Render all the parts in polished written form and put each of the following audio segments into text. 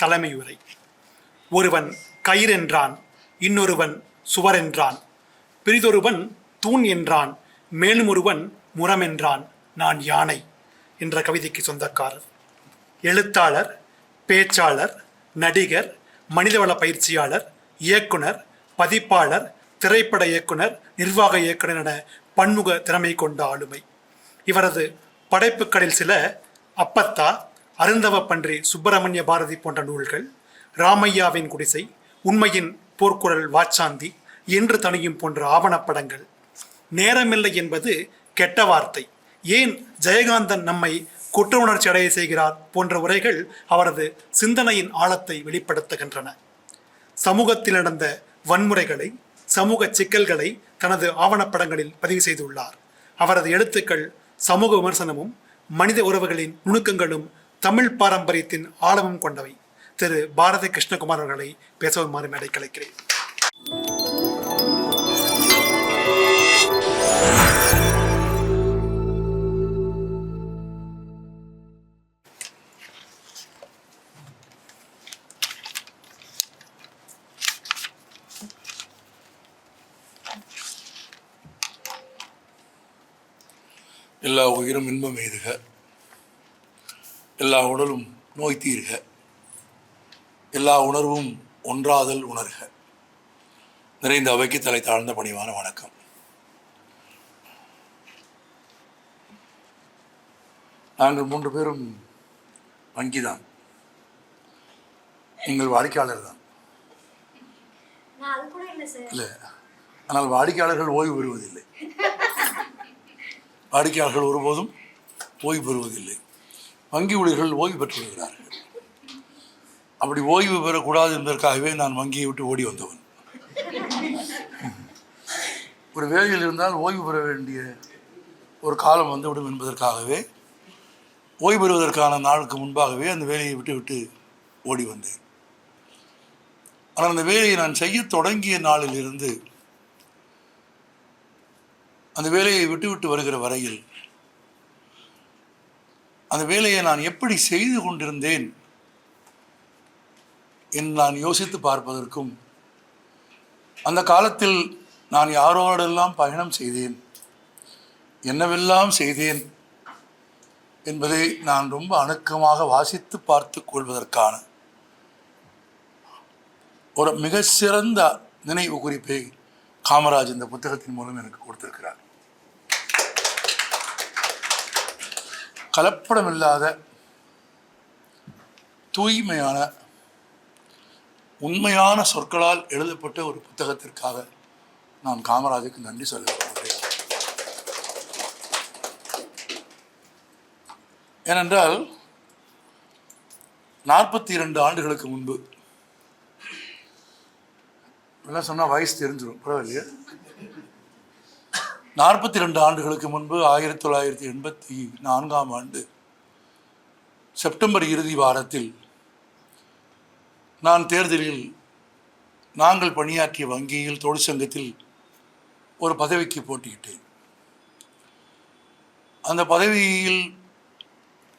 தலைமையுரை. ஒருவன் கயிறு என்றான், இன்னொருவன் சுவர் என்றான், பிறிதொருவன் தூண் என்றான், மேலும் ஒருவன் முரம் என்றான், நான் யானை என்ற கவிதைக்கு சொந்தக்காரர். எழுத்தாளர், பேச்சாளர், நடிகர், மனிதவள பயிற்சியாளர், இயக்குனர், பதிப்பாளர், திரைப்பட இயக்குனர், நிர்வாக இயக்குனர் என பன்முக திறமை கொண்ட ஆளுமை. இவரது படைப்புகளில் சில அப்பத்தா, அருந்தவ பன்றி சுப்பிரமணிய பாரதி போன்ற நூல்கள், ராமையாவின் குடிசை, உண்மையின் போர்க்குரல் வாச்சாந்தி, என்று தனியும் போன்ற ஆவணப்படங்கள், நேரமில்லை என்பது கெட்ட வார்த்தை, ஏன் ஜெயகாந்தன் நம்மை குற்ற உணர்ச்சி அடைய செய்கிறார் போன்ற உரைகள் அவரது சிந்தனையின் ஆழத்தை வெளிப்படுத்துகின்றன. சமூகத்தில் நடந்த வன்முறைகளை, சமூக சிக்கல்களை தனது ஆவணப்படங்களில் பதிவு செய்துள்ளார். அவரது எழுத்துக்கள் சமூக விமர்சனமும் மனித உறவுகளின் நுணுக்கங்களும் தமிழ் பாரம்பரியத்தின் ஆழமும் கொண்டவை. திரு பாரதி கிருஷ்ணகுமார் அவர்களை பேசுமாறு மேடை கலைக்கிறேன். எல்லா உயிரும் இன்பம் எய்துக, எல்லா உடலும் நோய் தீர்க, எல்லா உணர்வும் ஒன்றாதல் உணர்க. நிறைந்த அவைக்கு தலை தாழ்ந்த பணிவான வணக்கம். நாங்கள் 3 பேரும் வங்கிதான், நீங்கள் வாடிக்கையாளர் தான். இல்லை, ஆனால் வாடிக்கையாளர்கள் ஓய்வு பெறுவதில்லை. வாடிக்கையாளர்கள் ஒருபோதும் ஓய்வு பெறுவதில்லை. வங்கி ஊழியர்கள் ஓய்வு பெற்று வருகிறார்கள். அப்படி ஓய்வு பெறக்கூடாது என்பதற்காகவே நான் வங்கியை விட்டு ஓடி வந்தவன். ஒரு வேலையில் இருந்தால் ஓய்வு பெற வேண்டிய ஒரு காலம் வந்துவிடும் என்பதற்காகவே ஓய்வு பெறுவதற்கான நாளுக்கு முன்பாகவே அந்த வேலையை விட்டு ஓடி வந்தேன். ஆனால் அந்த வேலையை நான் செய்ய தொடங்கிய நாளிலிருந்து அந்த வேலையை விட்டு வருகிற வரையில் அந்த வேலையை நான் எப்படி செய்து கொண்டிருந்தேன் என்று நான் யோசித்து பார்ப்பதற்கும், அந்த காலத்தில் நான் யாரோடெல்லாம் பயணம் செய்தேன், என்னவெல்லாம் செய்தேன் என்பதை நான் ரொம்ப அணுக்கமாக வாசித்து பார்த்து கொள்வதற்கான ஒரு மிக சிறந்த நினைவு குறிப்பை காமராஜ் இந்த புத்தகத்தின் மூலம் எனக்கு கொடுத்திருக்கிறார். கலப்படமில்லாத தூய்மையான உண்மையான சொற்களால் எழுதப்பட்ட ஒரு புத்தகத்திற்காக நான் காமராஜுக்கு நன்றி சொல்ல விரும்புகிறேன். ஏனென்றால் 42 ஆண்டுகளுக்கு முன்பு, எல்லாம் சொன்னால் வயசு தெரிஞ்சிடும், பரவாயில்லையா, 42 ஆண்டுகளுக்கு முன்பு 1984ஆம் ஆண்டு செப்டம்பர் இறுதி வாரத்தில் நான் தேர்தலில் நாங்கள் பணியாற்றிய வங்கியில் தொழிற்சங்கத்தில் ஒரு பதவிக்கு போட்டியிட்டேன். அந்த பதவியில்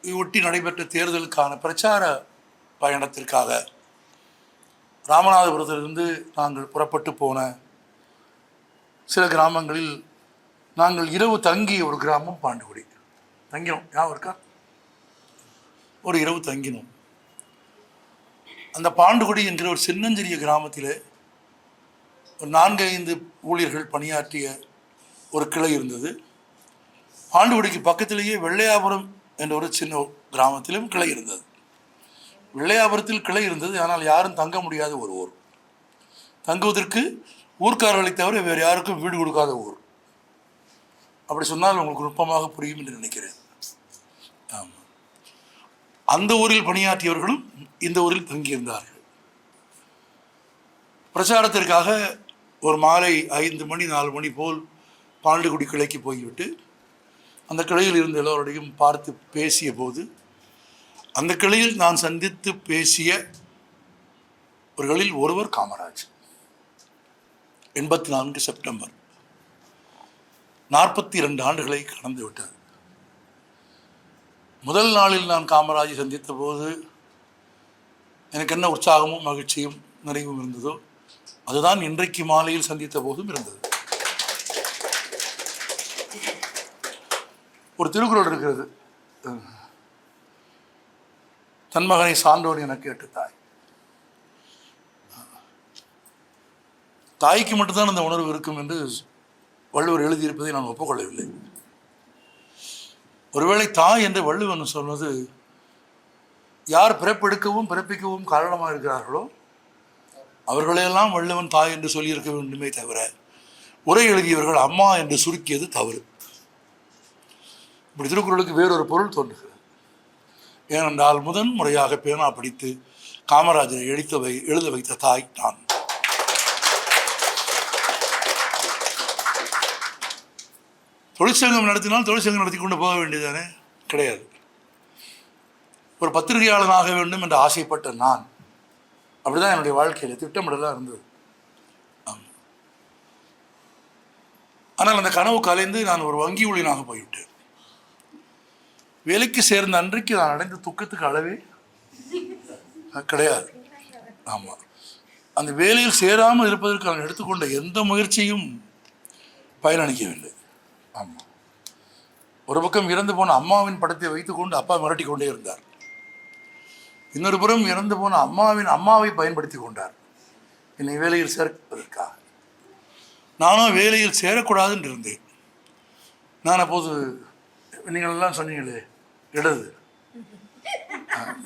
ஒட்டி நடைபெற்ற தேர்தலுக்கான பிரச்சார பயணத்திற்காக ராமநாதபுரத்திலிருந்து நாங்கள் புறப்பட்டு போன சில கிராமங்களில் நாங்கள் இரவு தங்கிய ஒரு கிராமம் பாண்டுகுடி. தங்கினோம், ஞாபகம் இருக்கா? ஒரு இரவு தங்கினோம். அந்த பாண்டுகுடி என்கிற ஒரு சின்னஞ்சிறிய கிராமத்தில் ஒரு 4-5 ஊழியர்கள் பணியாற்றிய ஒரு கிளை இருந்தது. பாண்டுகுடிக்கு பக்கத்திலேயே வெள்ளையாபுரம் என்ற ஒரு சின்ன கிராமத்திலும் கிளை இருந்தது. வெள்ளையாபுரத்தில் கிளை இருந்தது, ஆனால் யாரும் தங்க முடியாத ஒரு ஊர். தங்குவதற்கு ஊர்க்காரர்களை தவிர வேறு யாருக்கும் வீடு கொடுக்காத ஊர். அப்படி சொன்னால் உங்களுக்கு நுட்பமாக புரியும் என்று நினைக்கிறேன். ஆமாம், அந்த ஊரில் பணியாற்றியவர்களும் இந்த ஊரில் தங்கியிருந்தார்கள். பிரச்சாரத்திற்காக ஒரு மாலை 5 மணி 4 மணி போல் பாண்டுகுடி கிளைக்கு போய்விட்டு அந்த கிளையில் இருந்த எல்லோருடையும் பார்த்து பேசிய போது, அந்த கிளையில் நான் சந்தித்து பேசியவர்களில் ஒருவர் காமராஜ். 84 செப்டம்பர், 42 ஆண்டுகளை கடந்து விட்டது. முதல் நாளில் நான் காமராஜை சந்தித்த போது எனக்கு என்ன உற்சாகமும் மகிழ்ச்சியும் நிறைவும் இருந்ததோ அதுதான் இன்றைக்கு மாலையில் சந்தித்த போதும் இருந்தது. ஒரு திருக்குறள் இருக்கிறது, தன் மகனை சான்றோன் என கேட்டு தாய். தாய்க்கு மட்டும்தான் அந்த உணர்வு இருக்கும் என்று வள்ளுவர் எழுதியிருப்பதை நான் ஒப்புக்கொள்ளவில்லை. ஒருவேளை தாய் என்று வள்ளுவன் சொன்னது யார் பிறப்பெடுக்கவும் பிறப்பிக்கவும் காரணமாக இருக்கிறார்களோ அவர்களையெல்லாம் வள்ளுவன் தாய் என்று சொல்லியிருக்க வேண்டுமே தவிர உரை எழுதியவர்கள் அம்மா என்று சுருக்கியது தவறு. இப்படி திருக்குறளுக்கு வேறொரு பொருள் தோன்றுகிறது. ஏனென்றால் முதன் முறையாக பேனா படித்து காமராஜரை எழுத வைத்த தாய் நான். தொழிற்சங்கம் நடத்தினால் தொழிற்சங்கம் நடத்தி கொண்டு போக வேண்டியதானே? கிடையாது. ஒரு பத்திரிகையாளனாக வேண்டும் என்று ஆசைப்பட்ட நான், அப்படிதான் என்னுடைய வாழ்க்கையில் திட்டமிடலாம் இருந்தது. ஆனால் அந்த கனவு கலைந்து நான் ஒரு வங்கி ஊழியனாக போய்விட்டேன். வேலைக்கு சேர்ந்த அன்றைக்கு நான் அடைந்த துக்கத்துக்கு அளவே கிடையாது. ஆமாம், அந்த வேலையில் சேராமல் இருப்பதற்கு நான் எடுத்துக்கொண்ட எந்த முயற்சியும் பயனளிக்கவில்லை. ஆமாம், ஒரு பக்கம் இறந்து போன அம்மாவின் படத்தை வைத்துக்கொண்டு அப்பா மிரட்டி கொண்டே இருந்தார். இன்னொரு புறம் இறந்து போன அம்மாவை பயன்படுத்தி கொண்டார் என்னை வேலையில் சேர்ப்பதற்காக. நானும் வேலையில் சேரக்கூடாதுன்னு இருந்தேன். நான் அப்போது நீங்கள் எல்லாம் சொன்னீங்களே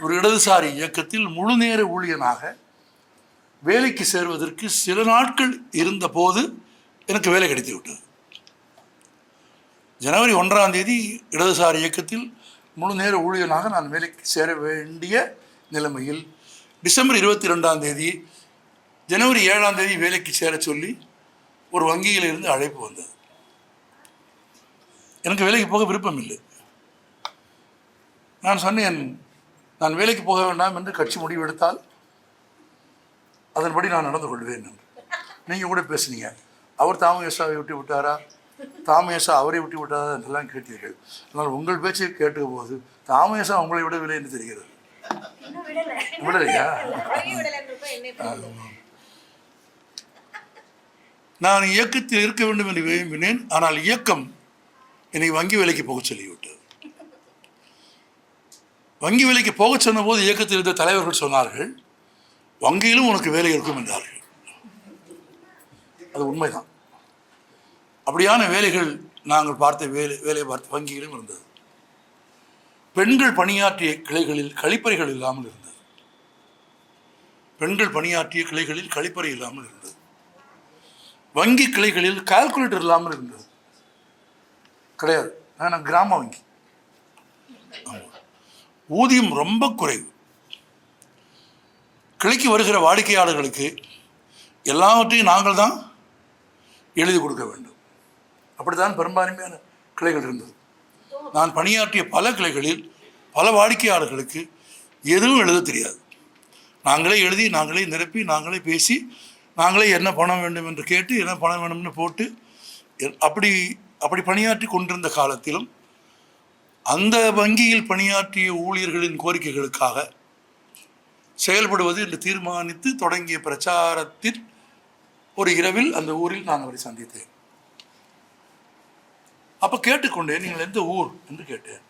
ஒரு இடதுசாரி இயக்கத்தில் முழு நேர ஊழியனாக வேலைக்கு சேர்வதற்கு சில நாட்கள் இருந்த போது எனக்கு வேலை கிடைத்து விட்டது. ஜனவரி 1ஆம் தேதி இடதுசாரி இயக்கத்தில் முழு நேர ஊழியனாக நான் வேலைக்கு சேர வேண்டிய நிலைமையில் டிசம்பர் 22ஆம் தேதி ஜனவரி 7ஆம் தேதி வேலைக்கு சேர சொல்லி ஒரு வங்கியில் இருந்து அழைப்பு வந்தது. எனக்கு வேலைக்கு போக விருப்பம் இல்லை. நான் சொன்னேன், நான் வேலைக்கு போக வேண்டாம் என்று கட்சி முடிவெடுத்தால் அதன்படி நான் நடந்து கொள்வேன் என்று. நீங்கள் கூட பேசுனீங்க, அவர் தாமேசாவை விட்டு விட்டாரா, தாமேசா அவரை விட்டு விட்டாரா என்றெல்லாம் கேட்டீர்கள். ஆனால் உங்கள் பேச்சை கேட்ட போது தாமேசா உங்களை விடவில்லை என்று தெரிகிறது. விடலையா? நான் இயக்கத்தில் இருக்க வேண்டும் என்று விரும்பினேன். ஆனால் இயக்கம் என்னை வங்கி வேலைக்கு போக சொல்லிவிட்டது. வங்கி வேலைக்கு போக சொன்ன போது இயக்கத்தில் இருந்த தலைவர்கள் சொன்னார்கள், வங்கியிலும் உனக்கு வேலை இருக்கும் என்றார்கள். அது உண்மைதான். அப்படியான வேலைகள் நாங்கள் பார்த்த வேலையை பார்த்த வங்கியிலும் இருந்தது. பெண்கள் பணியாற்றிய கிளைகளில் கழிப்பறைகள் இல்லாமல் இருந்தது. பெண்கள் பணியாற்றிய கிளைகளில் கழிப்பறை இல்லாமல் இருந்தது. வங்கி கிளைகளில் கால்குலேட்டர் இல்லாமல் இருந்தது. கிடையாது. நான் கிராம வங்கி. ஊதியம் ரொம்ப குறைவு. கிளைக்கு வருகிற வாடிக்கையாளர்களுக்கு எல்லாவற்றையும் நாங்கள் தான் எழுதி கொடுக்க வேண்டும். அப்படித்தான் பெரும்பான்மையான கிளைகள் இருந்தது. நான் பணியாற்றிய பல கிளைகளில் பல வாடிக்கையாளர்களுக்கு எதுவும் எழுத தெரியாது. நாங்களே எழுதி, நாங்களே நிரப்பி, நாங்களே பேசி, நாங்களே என்ன பணம் வேண்டும் என்று கேட்டு என்ன பணம் வேணும்னு போட்டு அப்படி பணியாற்றி கொண்டிருந்த காலத்திலும் அந்த வங்கியில் பணியாற்றிய ஊழியர்களின் கோரிக்கைகளுக்காக செயல்படுவது என்று தீர்மானித்து தொடங்கிய பிரச்சாரத்தில் ஒரு இரவில் அந்த ஊரில் நான் அவரை சந்தித்தேன். அப்போ கேட்டுக்கொண்டேன், நீங்கள் எந்த ஊர் என்று கேட்டேன்.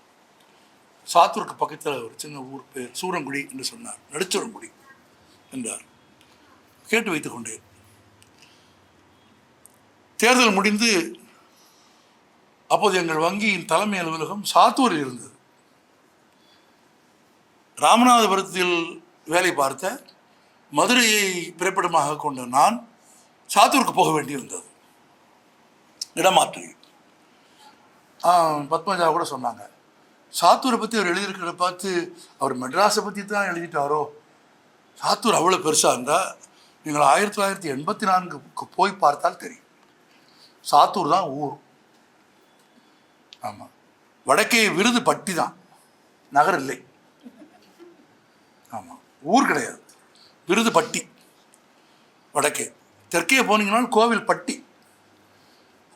சாத்தூருக்கு பக்கத்தில் ஒரு சின்ன ஊர் பேர் சூரங்குடி என்று சொன்னார். நடுச்சூரங்குடி என்றார். கேட்டு வைத்துக் கொண்டேன். தேர்தல் முடிந்து அப்போது எங்கள் வங்கியின் தலைமை அலுவலகம் சாத்தூரில் இருந்தது. ராமநாதபுரத்தில் வேலை பார்த்த மதுரையை பிறப்பிடமாக கொண்ட நான் சாத்தூருக்கு போக வேண்டியிருந்தது இடமாற்றி. பத்மஜா கூட சொன்னாங்க, சாத்தூரை பற்றி அவர் எழுதியிருக்கிறத பார்த்து அவர் மெட்ராஸை பற்றி தான் எழுதிட்டாரோ, சாத்தூர் அவ்வளோ பெருசாக இருந்தால் நீங்கள் 1984 போய் பார்த்தால் தெரியும். சாத்தூர் தான் ஊர். ஆமாம், வடக்கே விருது பட்டி தான், நகர் இல்லை. ஆமாம், ஊர் கிடையாது, விருது பட்டி வடக்கே. தெற்கே போனீங்கன்னால் கோவில்பட்டி.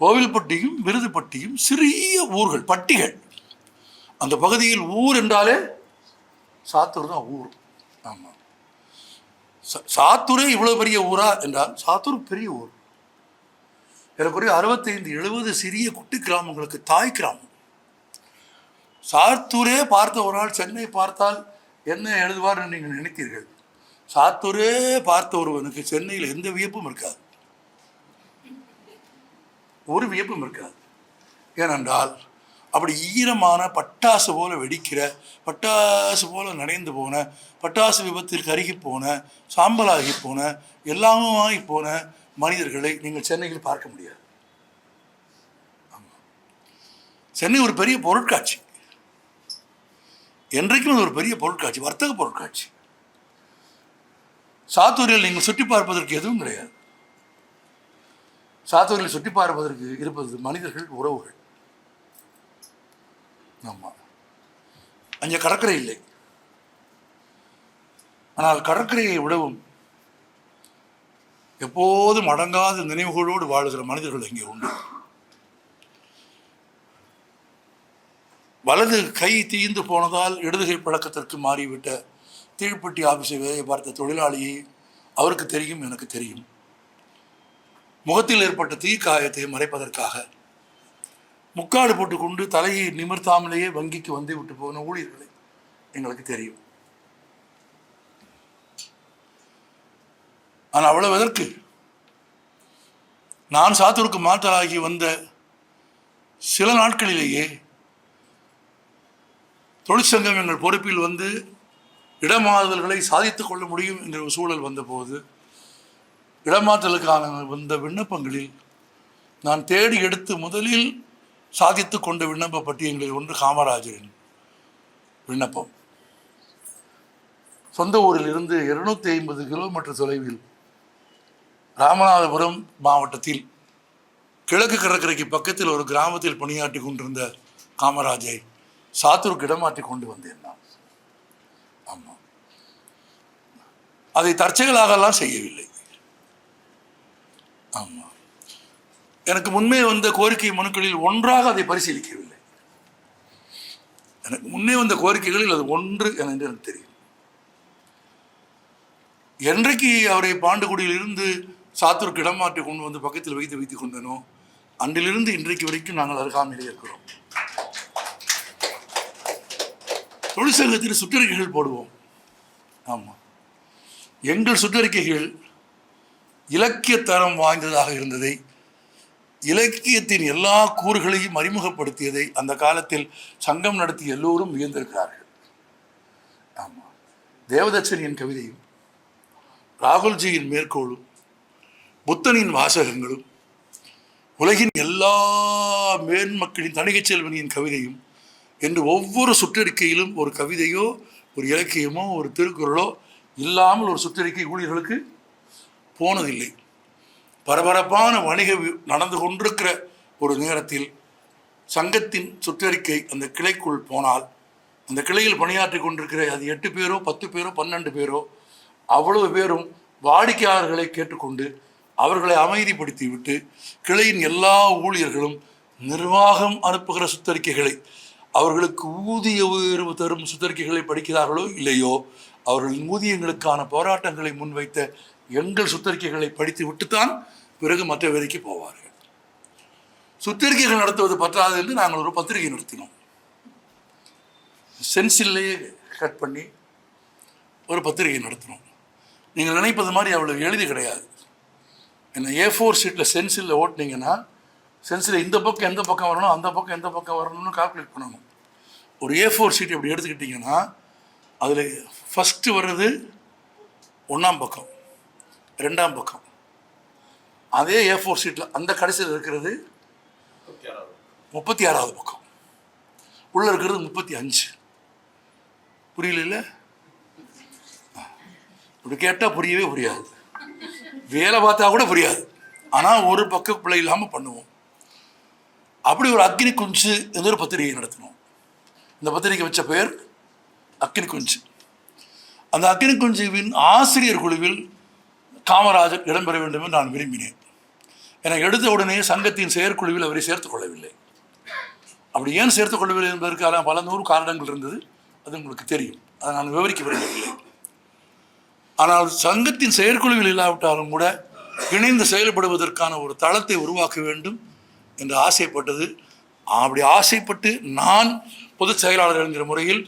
கோவில்பட்டியும் விருதுப்பட்டியும் சிறிய ஊர்கள், பட்டிகள். அந்த பகுதியில் ஊர் என்றாலே சாத்தூர் தான் ஊர். ஆமாம், சாத்தூரே இவ்வளோ பெரிய ஊரா என்றால் சாத்தூர் பெரிய ஊர். ஏறக்குறைய 65-70 சிறிய குட்டி கிராமங்களுக்கு தாய் கிராமம். சாத்தூரே பார்த்த ஒரு நாள் சென்னை பார்த்தால் என்ன எழுதுவார் என்று நீங்கள் நினைத்தீர்கள். சாத்தூரே பார்த்த ஒருவனுக்கு சென்னையில் எந்த வியப்பும் இருக்காது, ஒரு வியப்பும் இருக்காது. ஏனென்றால் அப்படி ஈரமான பட்டாசு போல வெடிக்கிற, பட்டாசு போல நனைந்து போன, பட்டாசு விபத்திற்கு அருகி போன, சாம்பலாகி போன, எல்லாமாகி போன மனிதர்களை நீங்கள் சென்னையில் பார்க்க முடியாது. சென்னை ஒரு பெரிய பொருட்காட்சி, என்றைக்கும் அது ஒரு பெரிய பொருட்காட்சி, வர்த்தக பொருட்காட்சி. சாத்தூரில் நீங்கள் சுற்றி பார்ப்பதற்கு எதுவும் கிடையாது. சாத்தூரில் சுற்றி பார்ப்பதற்கு இருப்பது மனிதர்கள், உறவுகள். ஆமாம், அங்கே கடற்கரை இல்லை. ஆனால் கடற்கரையை விடவும் எப்போதும் அடங்காத நினைவுகளோடு வாழுகிற மனிதர்கள் இங்கே உண்டு. வலது கை தீய்ந்து போனதால் இடதுகை பழக்கத்திற்கு மாறிவிட்ட தீழ்ப்பட்டி ஆபீஸை வேலை பார்த்த தொழிலாளியை அவருக்கு தெரியும், எனக்கு தெரியும். முகத்தில் ஏற்பட்ட தீக்காயத்தை மறைப்பதற்காக முக்காடு போட்டுக்கொண்டு தலையை நிமிர்த்தாமலேயே வங்கிக்கு வந்து விட்டு போன ஊழியர்களை எங்களுக்கு தெரியும். ஆனால் அவ்வளவு எதற்கு? நான் சாத்தூருக்கு மாற்றலாகி வந்த சில நாட்களிலேயே தொழிற்சங்கம் எங்கள் பொறுப்பில் வந்து இடமாறுதல்களை சாதித்துக் கொள்ள முடியும் என்ற ஒரு சூழல் வந்தபோது, இடமாற்றலுக்கான வந்த விண்ணப்பங்களில் நான் தேடி எடுத்து முதலில் சாதித்து கொண்ட விண்ணப்ப பட்டியலில் ஒன்று காமராஜரின் விண்ணப்பம். சொந்த ஊரில் இருந்து 250 கிலோமீட்டர் தொலைவில் ராமநாதபுரம் மாவட்டத்தில் கிழக்கு கடற்கரைக்கு பக்கத்தில் ஒரு கிராமத்தில் பணியாற்றி கொண்டிருந்த காமராஜை சாத்தூருக்கு இடமாற்றி கொண்டு வந்தேன் நான். ஆமாம், அதை தற்செயலாகலாம் செய்யவில்லை. ஆமாம், எனக்கு முன்னே வந்த கோரிக்கை மனுக்களில் ஒன்றாக அதை பரிசீலிக்கவில்லை. எனக்கு முன்னே வந்த கோரிக்கைகளில் அது ஒன்று என்று எனக்கு தெரியும். என்றைக்கு அவரை பாண்டுகுடியில் இருந்து சாத்தூருக்கு இடமாற்றி கொண்டு வந்து பக்கத்தில் வைத்துக் கொண்டனோ, அன்றிலிருந்து இன்றைக்கு வரைக்கும் நாங்கள் அருகாமையிலே இருக்கிறோம். தொழிற்சங்கத்தில் சுற்றறிக்கைகள் போடுவோம். ஆமாம், எங்கள் சுற்றறிக்கைகள் இலக்கிய தரம் வாய்ந்ததாக இருந்ததை, இலக்கியத்தின் எல்லா கூறுகளையும் அறிமுகப்படுத்தியதை அந்த காலத்தில் சங்கம் நடத்தி எல்லோரும் வியந்திருக்கிறார்கள். ஆமாம், தேவதச்சனின் கவிதையும், ராகுல்ஜியின் மேற்கோளும், புத்தனின் வாசகங்களும், உலகின் எல்லா மேன்மக்களின் தணிகை செல்வனின் கவிதையும் என்று ஒவ்வொரு சுற்றறிக்கையிலும் ஒரு கவிதையோ ஒரு இலக்கியமோ ஒரு திருக்குறளோ இல்லாமல் ஒரு சுற்றறிக்கை ஊழியர்களுக்கு போனதில்லை. பரபரப்பான வணிக நடந்து கொண்டிருக்கிற ஒரு நேரத்தில் சங்கத்தின் சுற்றறிக்கை அந்த கிளைக்குள் போனால், அந்த கிளையில் பணியாற்றி கொண்டிருக்கிற அது 8 பேரோ 10 பேரோ 12 பேரோ அவ்வளவு பேரும் வாடிக்கையாளர்களை கேட்டுக்கொண்டு அவர்களை அமைதிப்படுத்தி விட்டு கிளையின் எல்லா ஊழியர்களும் நிர்வாகம் அனுப்புகிற சுற்றறிக்கைகளை, அவர்களுக்கு ஊதிய உயர்வு தரும் சுற்றறிக்கைகளை படிக்கிறார்களோ இல்லையோ, அவர்களின் ஊதியங்களுக்கான போராட்டங்களை முன்வைத்த எங்கள் சுற்றறிக்கைகளை படித்து விட்டுத்தான் பிறகு மற்ற வேலைக்கு போவார்கள். சுற்றறிக்கைகள் நடத்துவது பற்றாது என்று நாங்கள் ஒரு பத்திரிகை நடத்தினோம். சென்சில்லையே கட் பண்ணி ஒரு பத்திரிகை நடத்தினோம். நீங்கள் நினைப்பது மாதிரி அவ்வளவு எளிது கிடையாது. என்ன A4 ஷீட்டில் சென்சிலில் ஓட்டினீங்கன்னா, சென்சில் இந்த பக்கம் எந்த பக்கம் வரணும், அந்த பக்கம் எந்த பக்கம் வரணும்னு கால்குலேட் பண்ணணும். ஒரு A4 ஷீட் எப்படி எடுத்துக்கிட்டிங்கன்னா, அதில் ஃபஸ்ட்டு வர்றது 1ஆம் பக்கம், 2ஆம் பக்கம். அதே A4 ஷீட்டில் அந்த கடைசியில் இருக்கிறது 36வது பக்கம், உள்ளே இருக்கிறது 35. புரியல? இப்படி கேட்டால் புரியவே புரியாது, வேலை பார்த்தா கூட புரியாது. ஆனால் ஒரு பக்க பிள்ளை இல்லாமல் பண்ணுவோம். அப்படி ஒரு அக்னி குஞ்சு என்ற ஒரு பத்திரிகை நடத்தினோம். இந்த பத்திரிகை வச்ச பெயர் அக்னி குஞ்சு. அந்த அக்னி குஞ்சுவின் ஆசிரியர் குழுவில் காமராஜர் இடம்பெற வேண்டும் என்று நான் விரும்பினேன். எனக்கு எடுத்த உடனே சங்கத்தின் செயற்குழுவில் அவரை சேர்த்துக் கொள்ளவில்லை. அப்படி ஏன் சேர்த்துக் கொள்ளவில்லை என்பதற்கான பல 100 காரணங்கள் இருந்தது. அது உங்களுக்கு தெரியும், அதை நான் விவரிக்க விரும்பவில்லை. ஆனால் சங்கத்தின் செயற்குழுவில் இல்லாவிட்டாலும் கூட இணைந்து செயல்படுவதற்கான ஒரு தளத்தை உருவாக்க வேண்டும் என்று ஆசைப்பட்டது. அப்படி ஆசைப்பட்டு நான் பொதுச் செயலாளர் என்கிற முறையில்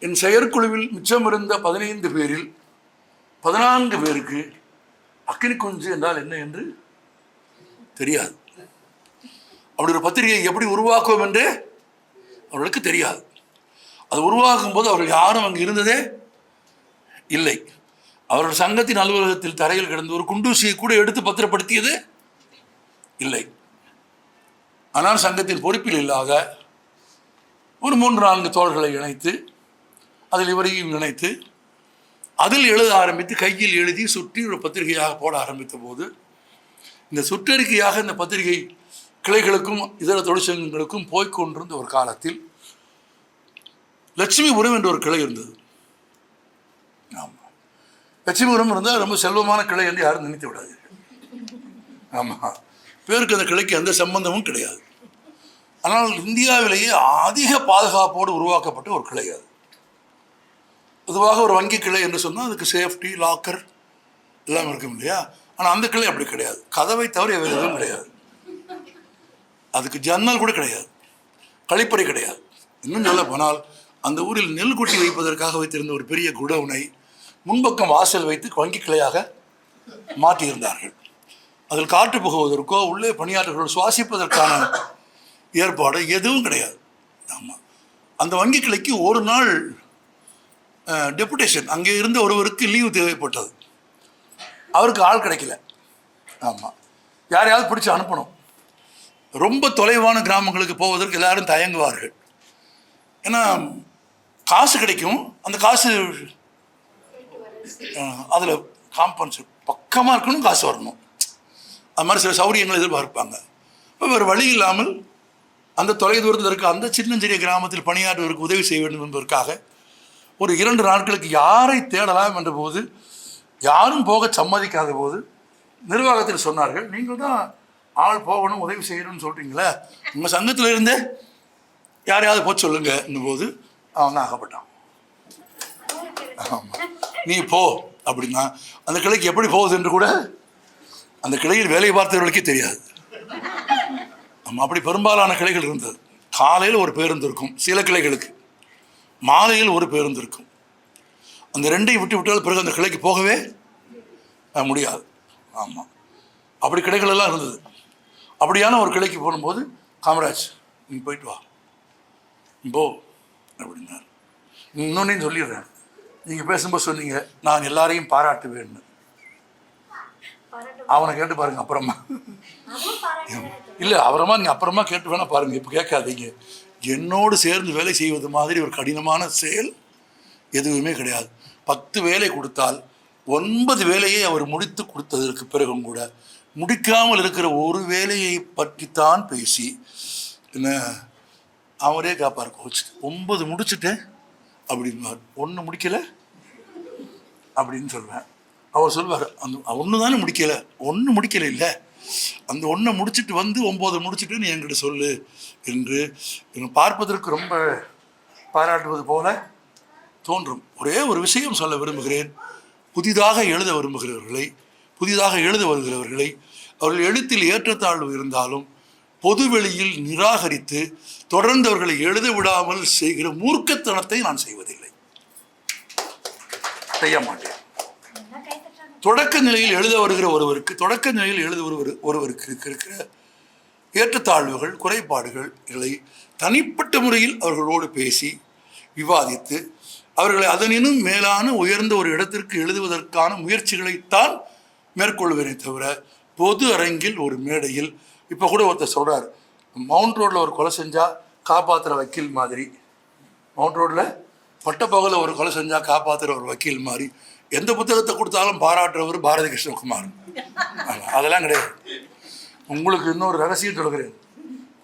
என் செயற்குழுவில் மிச்சமிருந்த 15 பேரில் 14 பேருக்கு அக்கினி குஞ்சு என்றால் என்ன என்று தெரியாது. அப்படி ஒரு பத்திரிகை எப்படி உருவாக்குவோம் என்று அவர்களுக்கு தெரியாது. அது உருவாக்கும் போது அவர்கள் யாரும் அங்கு இருந்ததே இல்லை. அவர்கள் சங்கத்தின் அலுவலகத்தில் தரையில் கிடந்து ஒரு குண்டூசியை கூட எடுத்து பத்திரப்படுத்தியது இல்லை. ஆனால் சங்கத்தின் பொறுப்பில் இல்லாத ஒரு 3-4 தோழர்களை இணைத்து அதில் இவரையும் இணைத்து அதில் எழுத ஆரம்பித்து கையில் எழுதி சுற்றி ஒரு பத்திரிகையாக போட ஆரம்பித்த போது இந்த சுற்றறிக்கையாக இந்த பத்திரிகை கிளைகளுக்கும் இதர தொழிற்சங்கங்களுக்கும் போய்கொண்டிருந்த ஒரு காலத்தில் லட்சுமிபுரம் என்ற ஒரு கிளை இருந்தது. ஆமாம், லட்சுமிபுரம் இருந்தால் ரொம்ப செல்வமான கிளை என்று யாரும் நினைத்து விடாதீர்கள். ஆமாம், பேருக்கு அந்த கிளைக்கு எந்த சம்பந்தமும் கிடையாது. ஆனால் இந்தியாவிலேயே அதிக பாதுகாப்போடு உருவாக்கப்பட்ட ஒரு கிளை அது. பொதுவாக ஒரு வங்கி கிளை என்று சொன்னால் அதுக்கு சேஃப்டி, லாக்கர் எல்லாம் இருக்கும் இல்லையா? ஆனால் அந்த கிளை அப்படி கிடையாது. கதவை தவிர வேறு எதுவும் கிடையாது. அதுக்கு ஜன்னல் கூட கிடையாது, கழிப்பறை கிடையாது. இன்னும் சொல்ல போனால் அந்த ஊரில் நெல் கொட்டி வைப்பதற்காக வைத்திருந்த ஒரு பெரிய குடவுனை முன்பக்கம் வாசல் வைத்து வங்கி கிளையாக மாற்றியிருந்தார்கள். அதில் காற்று புகுவதற்கோ உள்ளே பணியாளர்கள் சுவாசிப்பதற்கான ஏற்பாடு எதுவும் கிடையாது. ஆமாம், அந்த வங்கி கிளைக்கு ஒரு நாள் டெபுடேஷன், அங்கே இருந்த ஒருவருக்கு லீவு தேவைப்பட்டது. அவருக்கு ஆள் கிடைக்கல. ஆமாம், யாரையாவது பிடிச்சி அனுப்பணும். ரொம்ப தொலைவான கிராமங்களுக்கு போவதற்கு எல்லாரும் தயங்குவார்கள். ஏன்னா காசு கிடைக்கும், அந்த காசு அதில் காம்பன்சேட் பக்கமாக இருக்கணும், காசு வரணும். அது மாதிரி சில சௌகரியங்கள் எதிர்பார்ப்பாங்க. இப்போ வேறு வழி இல்லாமல் அந்த தொலை தூரத்தில் இருக்க அந்த சின்னஞ்சிறிய கிராமத்தில் பணியாற்றுவதற்கு உதவி செய்ய வேண்டும் என்பதற்காக ஒரு 2 நாட்களுக்கு யாரை தேடலாம் என்ற போது யாரும் போக சம்மதிக்காத போது நிர்வாகத்தில் சொன்னார்கள், நீங்கள் தான் ஆள் போகணும் உதவி செய்யணும்னு சொல்கிறீங்களே, உங்கள் சங்கத்தில் இருந்தே யாரையாவது போய் சொல்லுங்க போது அவன் தான் ஆகப்பட்டான். ஆமாம், நீ போ அப்படின்னா அந்த கிளைக்கு எப்படி போகுது என்று கூட அந்த கிளையில் வேலை பார்த்தவர்களுக்கே தெரியாது. ஆமாம், அப்படி பெரும்பாலான கிளைகள் இருந்தது. காலையில் ஒரு பேருந்து இருக்கும், சில கிளைகளுக்கு மாலையில் ஒரு பேருந்து இருக்கும். அந்த 2ஐயும் விட்டு விட்டால் பிறகு அந்த கிளைக்கு போகவே முடியாது. ஆமாம், அப்படி கிளைகள் எல்லாம் இருந்தது. அப்படியான ஒரு கிளைக்கு போகும்போது, காமராஜ் நீ போயிட்டு வா போ அப்படின்னார். இன்னொன்னையும் சொல்லிடுறேன், நீங்கள் பேசும்போது சொன்னீங்க நான் எல்லாரையும் பாராட்டுவேன்னு. அவனை கேட்டு பாருங்க அப்புறமா. இல்லை, அப்புறமா நீங்கள் அப்புறமா கேட்டு வேணா பாருங்கள், இப்போ கேட்காதீங்க. என்னோடு சேர்ந்து வேலை செய்வது மாதிரி ஒரு கடினமான செயல் எதுவுமே கிடையாது. 10 வேலை கொடுத்தால் 9 வேலையை அவர் முடித்து கொடுத்ததற்கு பிறகும் கூட முடிக்காமல் இருக்கிற ஒரு வேலையை பற்றித்தான் பேசி என்ன அவரே காப்பார் கோச்சு 9 முடிச்சுட்டேன் அப்படின்பார், 1 முடிக்கலை அப்படின்னு சொல்வேன். அவர் சொல்வார், அந்த 1 தானே முடிக்கலை, 1 முடிக்கலை இல்லை, அந்த 1 முடிச்சுட்டு வந்து 9 முடிச்சுட்டு நீ என்கிட்ட சொல்லு என்று பார்ப்பதற்கு ரொம்ப பாராட்டுவது போல தோன்றும். ஒரே ஒரு விஷயம் சொல்ல விரும்புகிறேன். புதிதாக எழுத விரும்புகிறவர்களை, புதிதாக எழுத வருகிறவர்களை, அவர்கள் எழுத்தில் ஏற்றத்தாழ்வு இருந்தாலும் பொதுவெளியில் நிராகரித்து தொடர்ந்து அவர்களை எழுத விடாமல் செய்கிற மூர்க்கத்தனத்தை நான் செய்வதில்லை, செய்ய மாட்டேன். தொடக்க நிலையில் எழுத வருகிற ஒருவருக்கு இருக்கிற ஏற்றத்தாழ்வுகள், குறைபாடுகளை தனிப்பட்ட முறையில் அவர்களோடு பேசி விவாதித்து அவர்களை அதனினும் மேலான உயர்ந்த ஒரு இடத்திற்கு எழுதுவதற்கான முயற்சிகளைத்தான் மேற்கொள்வேனே தவிர பொது அரங்கில் ஒரு மேடையில். இப்போ கூட ஒருத்தர் சொல்கிறார், மவுண்ட் ரோடில் ஒரு கொலை செஞ்சால் காப்பாற்றுற வக்கீல் மாதிரி, மவுண்ட் ரோடில் பட்டப்பகலில் ஒரு கொலை செஞ்சால் காப்பாற்றுற ஒரு வக்கீல் மாதிரி எந்த புத்தகத்தை கொடுத்தாலும் பாராட்டுறவர் பாரதி கிருஷ்ணகுமார். அதெல்லாம் கிடையாது. உங்களுக்கு இன்னொரு ரகசியம் சொல்கிறேன்,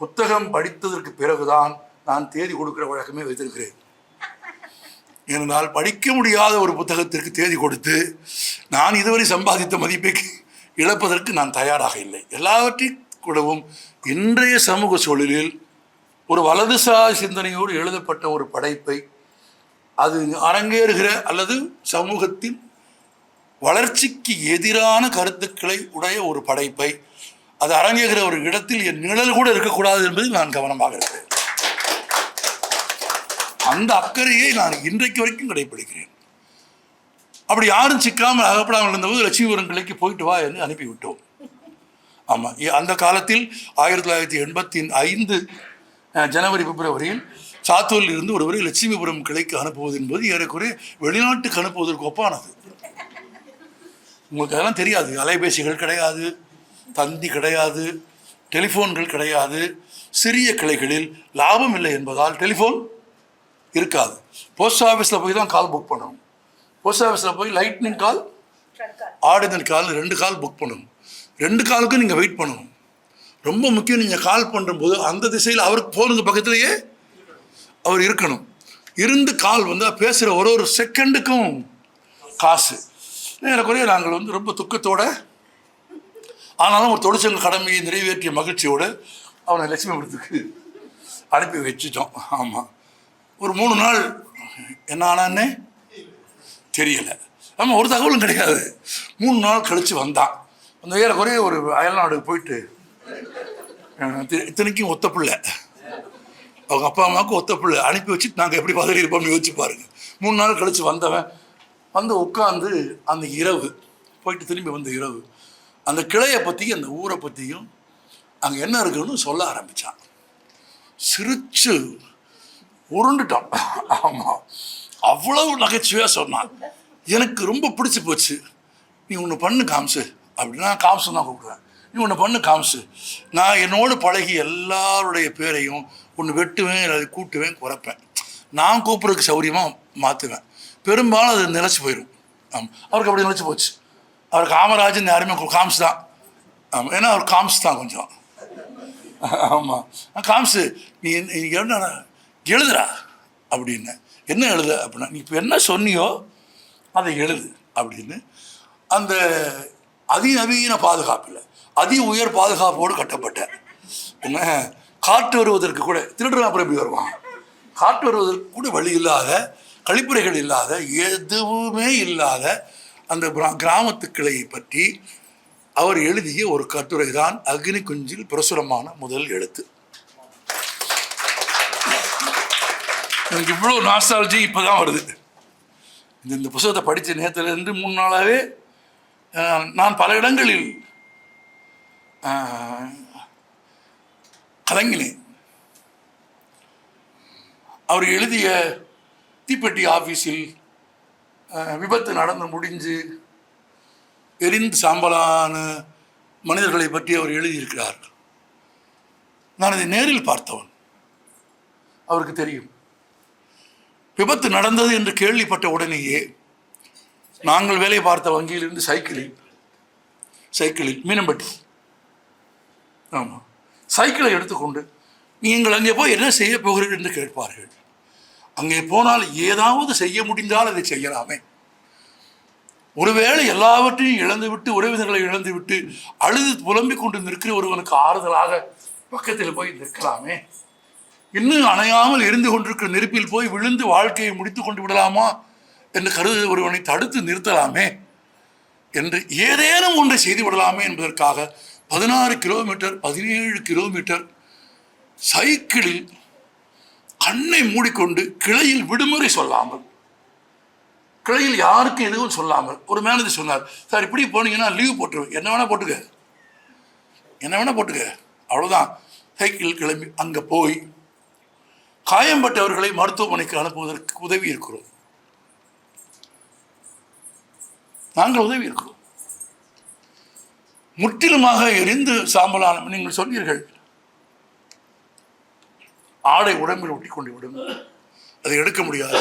புத்தகம் படித்ததற்கு பிறகுதான் நான் தேதி கொடுக்குற வழக்கமே வைத்திருக்கிறேன். ஏனென்றால் படிக்க முடியாத ஒரு புத்தகத்திற்கு தேதி கொடுத்து நான் இதுவரை சம்பாதித்த மதிப்பை இழப்பதற்கு நான் தயாராக இல்லை. எல்லாவற்றையும் கூடவும் இன்றைய சமூக சூழலில் ஒரு வலதுசாரி சிந்தனையோடு எழுதப்பட்ட ஒரு படைப்பை அது அரங்கேறுகிற அல்லது சமூகத்தின் வளர்ச்சிக்கு எதிரான கருத்துக்களை உடைய ஒரு படைப்பை அது அரங்கேறுகிற ஒரு இடத்தில் என் நிழல் கூட இருக்கக்கூடாது என்பதில் நான் கவனமாக இருக்கிறேன். அந்த அக்கறையை நான் இன்றைக்கு வரைக்கும் கடைபிடிக்கிறேன். அப்படி யாரும் சிக்காமல் அகப்படாமல் இருந்தபோது லட்சுமிபுரம் கிளைக்கு போயிட்டு வா என்று அனுப்பிவிட்டோம். ஆமாம், அந்த காலத்தில் 1985 ஜனவரி பிப்ரவரியில் சாத்தூரில் இருந்து ஒருவரை லட்சுமிபுரம் கிளைக்கு அனுப்புவது என்பது ஏறக்குறைய வெளிநாட்டுக்கு அனுப்புவதற்கு ஒப்பானது. உங்களுக்கு அதெல்லாம் தெரியாது. அலைபேசிகள் கிடையாது, தந்தி கிடையாது, டெலிஃபோன்கள் கிடையாது. சிறிய கிளைகளில் லாபம் இல்லை என்பதால் டெலிஃபோன் இருக்காது. போஸ்ட் ஆஃபீஸில் போய் தான் கால் புக் பண்ணணும். போஸ்ட் ஆஃபீஸில் போய் லைட்னிங் கால், ஆர்டினரி கால் 2 கால் புக் பண்ணணும். 2 காலுக்கும் நீங்கள் வெயிட் பண்ணணும். ரொம்ப முக்கியம், நீங்கள் கால் பண்ணும்போது அந்த திசையில் அவருக்கு ஃபோனுக்கு பக்கத்துலேயே அவர் இருக்கணும். இருந்து கால் வந்தால் பேசுகிற ஒரு செகண்டுக்கும் காசு. ஏறக்குறைய நாங்கள் ரொம்ப துக்கத்தோட, ஆனாலும் ஒரு தொழிற்சங்க கடமையை நிறைவேற்றிய மகிழ்ச்சியோடு அவனை லட்சுமிபுரத்துக்கு அனுப்பி வச்சுட்டோம். ஆமாம், ஒரு 3 நாள் என்ன ஆனான்னே தெரியலை. ஆமாம், ஒரு தகவலும் கிடையாது. 3 நாள் கழித்து வந்தான். அந்த ஏறக்குறைய ஒரு அயல்நாடுக்கு போயிட்டு, இத்தனைக்கும் ஒத்த பிள்ளை, அவங்க அப்பா அம்மாவுக்கு ஒத்த பிள்ளை அனுப்பி வச்சுட்டு நாங்கள் எப்படி பதவி இருப்போம்னு யோசிச்சு பாருங்க. 3 நாள் கழித்து வந்தவன் உட்காந்து அந்த இரவு போயிட்டு திரும்பி வந்த இரவு அந்த கிளையை பற்றி, அந்த ஊரை பற்றியும் அங்கே என்ன இருக்குன்னு சொல்ல ஆரம்பித்தான். சிரிச்சு உருண்டுட்டான். ஆமாம், அவ்வளவு நகைச்சுவையாக சொன்னான். எனக்கு ரொம்ப பிடிச்சி போச்சு. நீ ஒன்று பண்ணு காம்சு அப்படின்னா, காம்சு தான் கூப்பிடுவேன். நீ ஒன்று பண்ணு காம்சு, நான் என்னோடு பழகி எல்லாருடைய பேரையும் ஒன்று வெட்டுவேன், அதை கூட்டுவேன், குறைப்பேன். நான் கூப்பிட்றதுக்கு சௌரியமாக மாற்றுவேன். பெரும்பாலும் அது நிலச்சி போயிடும். ஆமாம், அவருக்கு அப்படி நிலச்சி போச்சு. அவர் காமராஜன் யாருமே காம்ஸ் தான். ஆமாம், ஏன்னா அவர் காம்ஸ் தான் கொஞ்சம். ஆமாம், காம்ஸு நீ என்ன எழுதுறா அப்படின்னு. என்ன எழுத அப்படின்னா, நீ இப்போ என்ன சொன்னியோ அதை எழுது அப்படின்னு. அந்த அதிநவீன பாதுகாப்பில் அதி உயர் பாதுகாப்போடு கட்டப்பட்ட என்ன, காற்று வருவதற்கு கூட, திருடுறா அப்புறம் எப்படி வருவான், காற்று வருவதற்கு கூட வழி இல்லாத, கழிப்பறைகள் இல்லாத, எதுவுமே இல்லாத அந்த கிராமத்து கிளையை பற்றி அவர் எழுதிய ஒரு கட்டுரை தான் அக்னி குஞ்சில் பிரசுரமான முதல் எழுத்து. எனக்கு இவ்வளோ நாஸ்டாலஜி இப்போ தான் வருது. இந்த புத்தகத்தை படித்த நேரத்திலிருந்து 3 நாளாகவே நான் பல இடங்களில் கலங்கினேன். அவர் எழுதிய தீப்பெட்டி ஆஃபீஸில் விபத்து நடந்து முடிஞ்சு எரிந்து சாம்பலான மனிதர்களை பற்றி அவர் எழுதியிருக்கிறார். நான் அதை நேரில் பார்த்தவன். அவருக்கு தெரியும். விபத்து நடந்தது என்று கேள்விப்பட்ட உடனேயே நாங்கள் வேலை பார்த்த வங்கியிலிருந்து சைக்கிளில் மீனம்பட்டி, ஆமாம், சைக்கிளை எடுத்துக்கொண்டு நீங்கள் அங்கே போய் என்ன செய்ய போகிறீர்கள் என்று கேட்பார்கள். அங்கே போனால் ஏதாவது செய்ய முடிந்தால் அதை செய்யலாமே. ஒருவேளை எல்லாவற்றையும் இழந்துவிட்டு, உறவினர்களை இழந்துவிட்டு அழுது புலம்பிக் கொண்டு நிற்கிற ஒருவனுக்கு ஆறுதலாக பக்கத்தில் போய் நிற்கலாமே. இன்னும் அணையாமல் எரிந்து கொண்டிருக்கிற நெருப்பில் போய் விழுந்து வாழ்க்கையை முடித்து கொண்டு விடலாமா என்று கருது ஒருவனை தடுத்து நிறுத்தலாமே என்று ஏதேனும் ஒன்றை செய்து விடலாமே என்பதற்காக 16 கிலோமீட்டர் 17 கிலோமீட்டர் சைக்கிளில் கண்ணை மூடிக்கொண்டு, கிளையில் விடுமுறை சொல்லாமல், கிளையில் யாருக்கும் எதுவும் சொல்லாமல், ஒரு மேனேஜர் சொன்னார், சார் இப்படி போனீங்கன்னா லீவ் போட்டுருவேன், என்ன வேணா போட்டுக்க, அவ்வளோதான். சைக்கிள் கிளம்பி அங்கே போய் காயம்பட்டவர்களை மருத்துவமனைக்கு அனுப்புவதற்கு உதவி இருக்கிறோம். நாங்கள் உதவி இருக்கிறோம். முற்றிலுமாக எரிந்து சாம்பலான, நீங்கள் சொன்னீர்கள், ஆடை உடம்பில் ஒட்டி கொண்டு விடும், அதை எடுக்க முடியாது.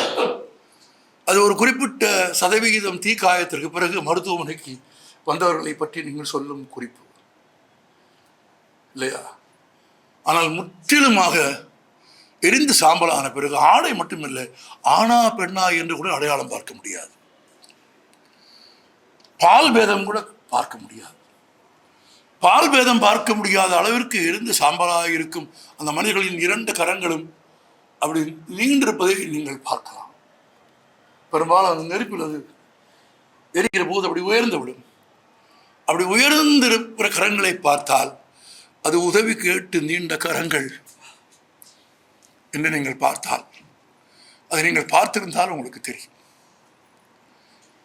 அது ஒரு குறிப்பிட்ட சதவிகிதம் தீக்காயத்திற்கு பிறகு மருத்துவமனைக்கு வந்தவர்களை பற்றி நீங்கள் சொல்லும் குறிப்பு இல்லையா? ஆனால் முற்றிலுமாக எரிந்து சாம்பலான பிறகு ஆடை மட்டுமில்லை, ஆணா பெண்ணா என்று கூட அடையாளம் பார்க்க முடியாது. பால் பேதம் கூட பார்க்க முடியாது. பால் பேதம் பார்க்க முடியாத அளவிற்கு எரிந்து சாம்பலாக இருக்கும் அந்த மனிதர்களின் 2 கரங்களும் அப்படி நீண்டிருப்பதை நீங்கள் பார்க்கலாம். பெரும்பாலும் அந்த நெருப்பில் அது எரிக்கிற போது அப்படி உயர்ந்து விடும். அப்படி உயர்ந்திருக்கிற கரங்களை பார்த்தால் அது உதவி கேட்டு நீண்ட கரங்கள் என்று நீங்கள் பார்த்தால், அதை நீங்கள் பார்த்திருந்தால் உங்களுக்கு தெரியும்.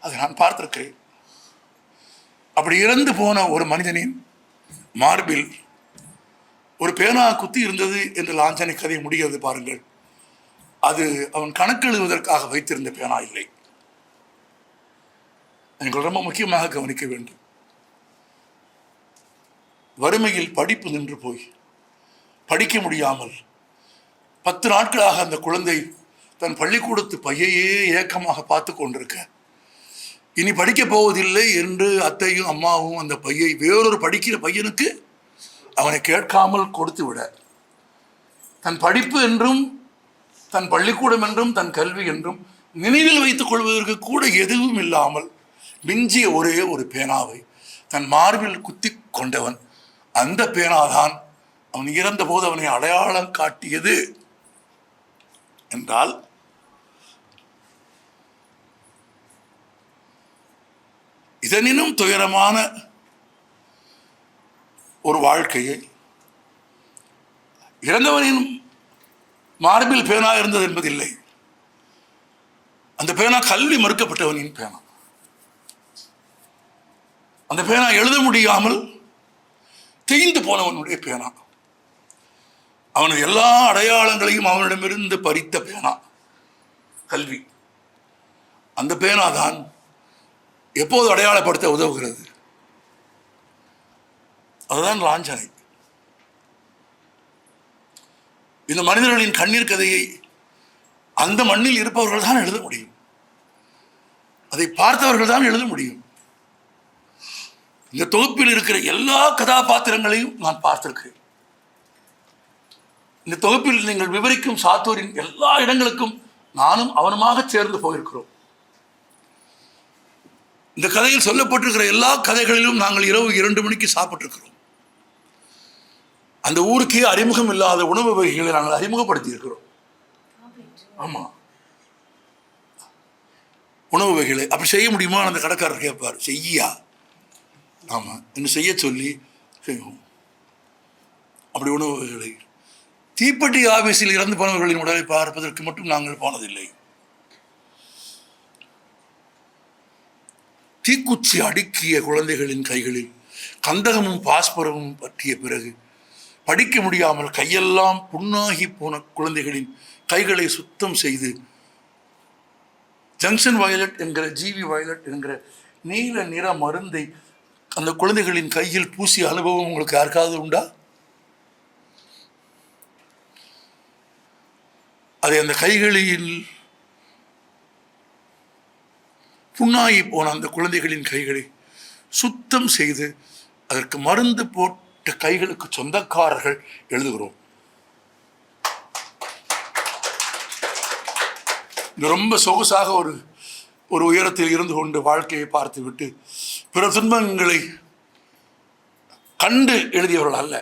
அதை நான் பார்த்திருக்கிறேன். அப்படி இறந்து போன ஒரு மனிதனின் மார்பில் ஒரு பேனா குத்தி இருந்தது என்று லாஞ்சனை கதை முடிகிறது பாருங்கள். அது அவன் கணக்கெழுவதற்காக வைத்திருந்த பேனா இல்லை. நீங்கள் ரொம்ப முக்கியமாக கவனிக்க வேண்டும். வறுமையில் படிப்பு நின்று போய் படிக்க முடியாமல் 10 நாட்களாக அந்த குழந்தை தன் பள்ளிக்கூடத்து பையையே ஏக்கமாக பார்த்து கொண்டிருக்க, இனி படிக்கப் போவதில்லை என்று அத்தையும் அம்மாவும் அந்த பையை வேறொரு படிக்கிற பையனுக்கு அவனை கேட்காமல் கொடுத்து விட, தன் படிப்பு என்றும் தன் பள்ளிக்கூடம் என்றும் தன் கல்வி என்றும் நினைவில் வைத்துக் கொள்வதற்கு கூட எதுவும் இல்லாமல் மிஞ்சிய ஒரே ஒரு பேனாவை தன் மார்பில் குத்தி கொண்டவன். அந்த பேனாதான் அவன் இறந்த போது அவனை அடையாளம் காட்டியது என்றால், இதனினும் துயரமான ஒரு வாழ்க்கையை இறந்தவனின் மார்பில் பேனா இருந்தது என்பதில்லை. அந்த பேனா கல்வி மறுக்கப்பட்டவனின் பேனா. அந்த பேனா எழுத முடியாமல் தேய்ந்து போனவனுடைய பேனா. அவனது எல்லா அடையாளங்களையும் அவனிடமிருந்து பறித்த பேனா கல்வி. அந்த பேனா தான் எப்போது அடையாளப்படுத்த உதவுகிறது. அதுதான் லாஞ்சனை. இந்த மனிதர்களின் கண்ணீர் கதையை அந்த மண்ணில் இருப்பவர்கள் தான் எழுத முடியும். அதை பார்த்தவர்கள் தான் எழுத முடியும். இந்த தொகுப்பில் இருக்கிற எல்லா கதாபாத்திரங்களையும் நான் பார்த்திருக்கிறேன். இந்த தொகுப்பில் நீங்கள் விவரிக்கும் சாத்தூரின் எல்லா இடங்களுக்கும் நானும் அவனுமாக சேர்ந்து போயிருக்கிறோம். இந்த கதையில் சொல்லப்பட்டிருக்கிற எல்லா கதைகளிலும் நாங்கள் இரவு 2 மணிக்கு சாப்பிட்டிருக்கிறோம். அந்த ஊருக்கே அறிமுகம் இல்லாத உணவு வகைகளை நாங்கள் அறிமுகப்படுத்தி இருக்கிறோம். ஆமா, உணவு வகைகளை அப்படி செய்ய முடியுமா? அந்த கடைக்காரர் கேட்பார், செய்யா? ஆமா, என்ன செய்ய சொல்லி செய்வோம். அப்படி உணவு வகைகளை தீப்பெட்டி ஆபீஸில் இறந்து போனவர்களின் உடலை பார்ப்பதற்கு மட்டும் நாங்கள் போனதில்லை. தீக்குச்சி அடுக்கிய குழந்தைகளின் கைகளில் கந்தகமும் பாஸ்பரமும் பற்றிய பிறகு படிக்க முடியாமல் கையெல்லாம் புண்ணாகி போன குழந்தைகளின் கைகளை சுத்தம் செய்து ஜங்ஷன் வயலட் என்கிற ஜிவி வயலட் என்கிற நீல நிற மருந்தை அந்த குழந்தைகளின் கையில் பூசிய அனுபவம் உங்களுக்கு யாருக்காவது உண்டா? அதை அந்த கைகளில் புண்ணாகி போன அந்த குழந்தைகளின் கைகளை சுத்தம் செய்து அதற்கு மருந்து போட்ட கைகளுக்கு சொந்தக்காரர்கள் எழுதுகிறோம். ரொம்ப சொகுசாக ஒரு உயரத்தில் இருந்து கொண்டு வாழ்க்கையை பார்த்து விட்டு பிற துன்பங்களை கண்டு எழுதியவர்கள் அல்ல,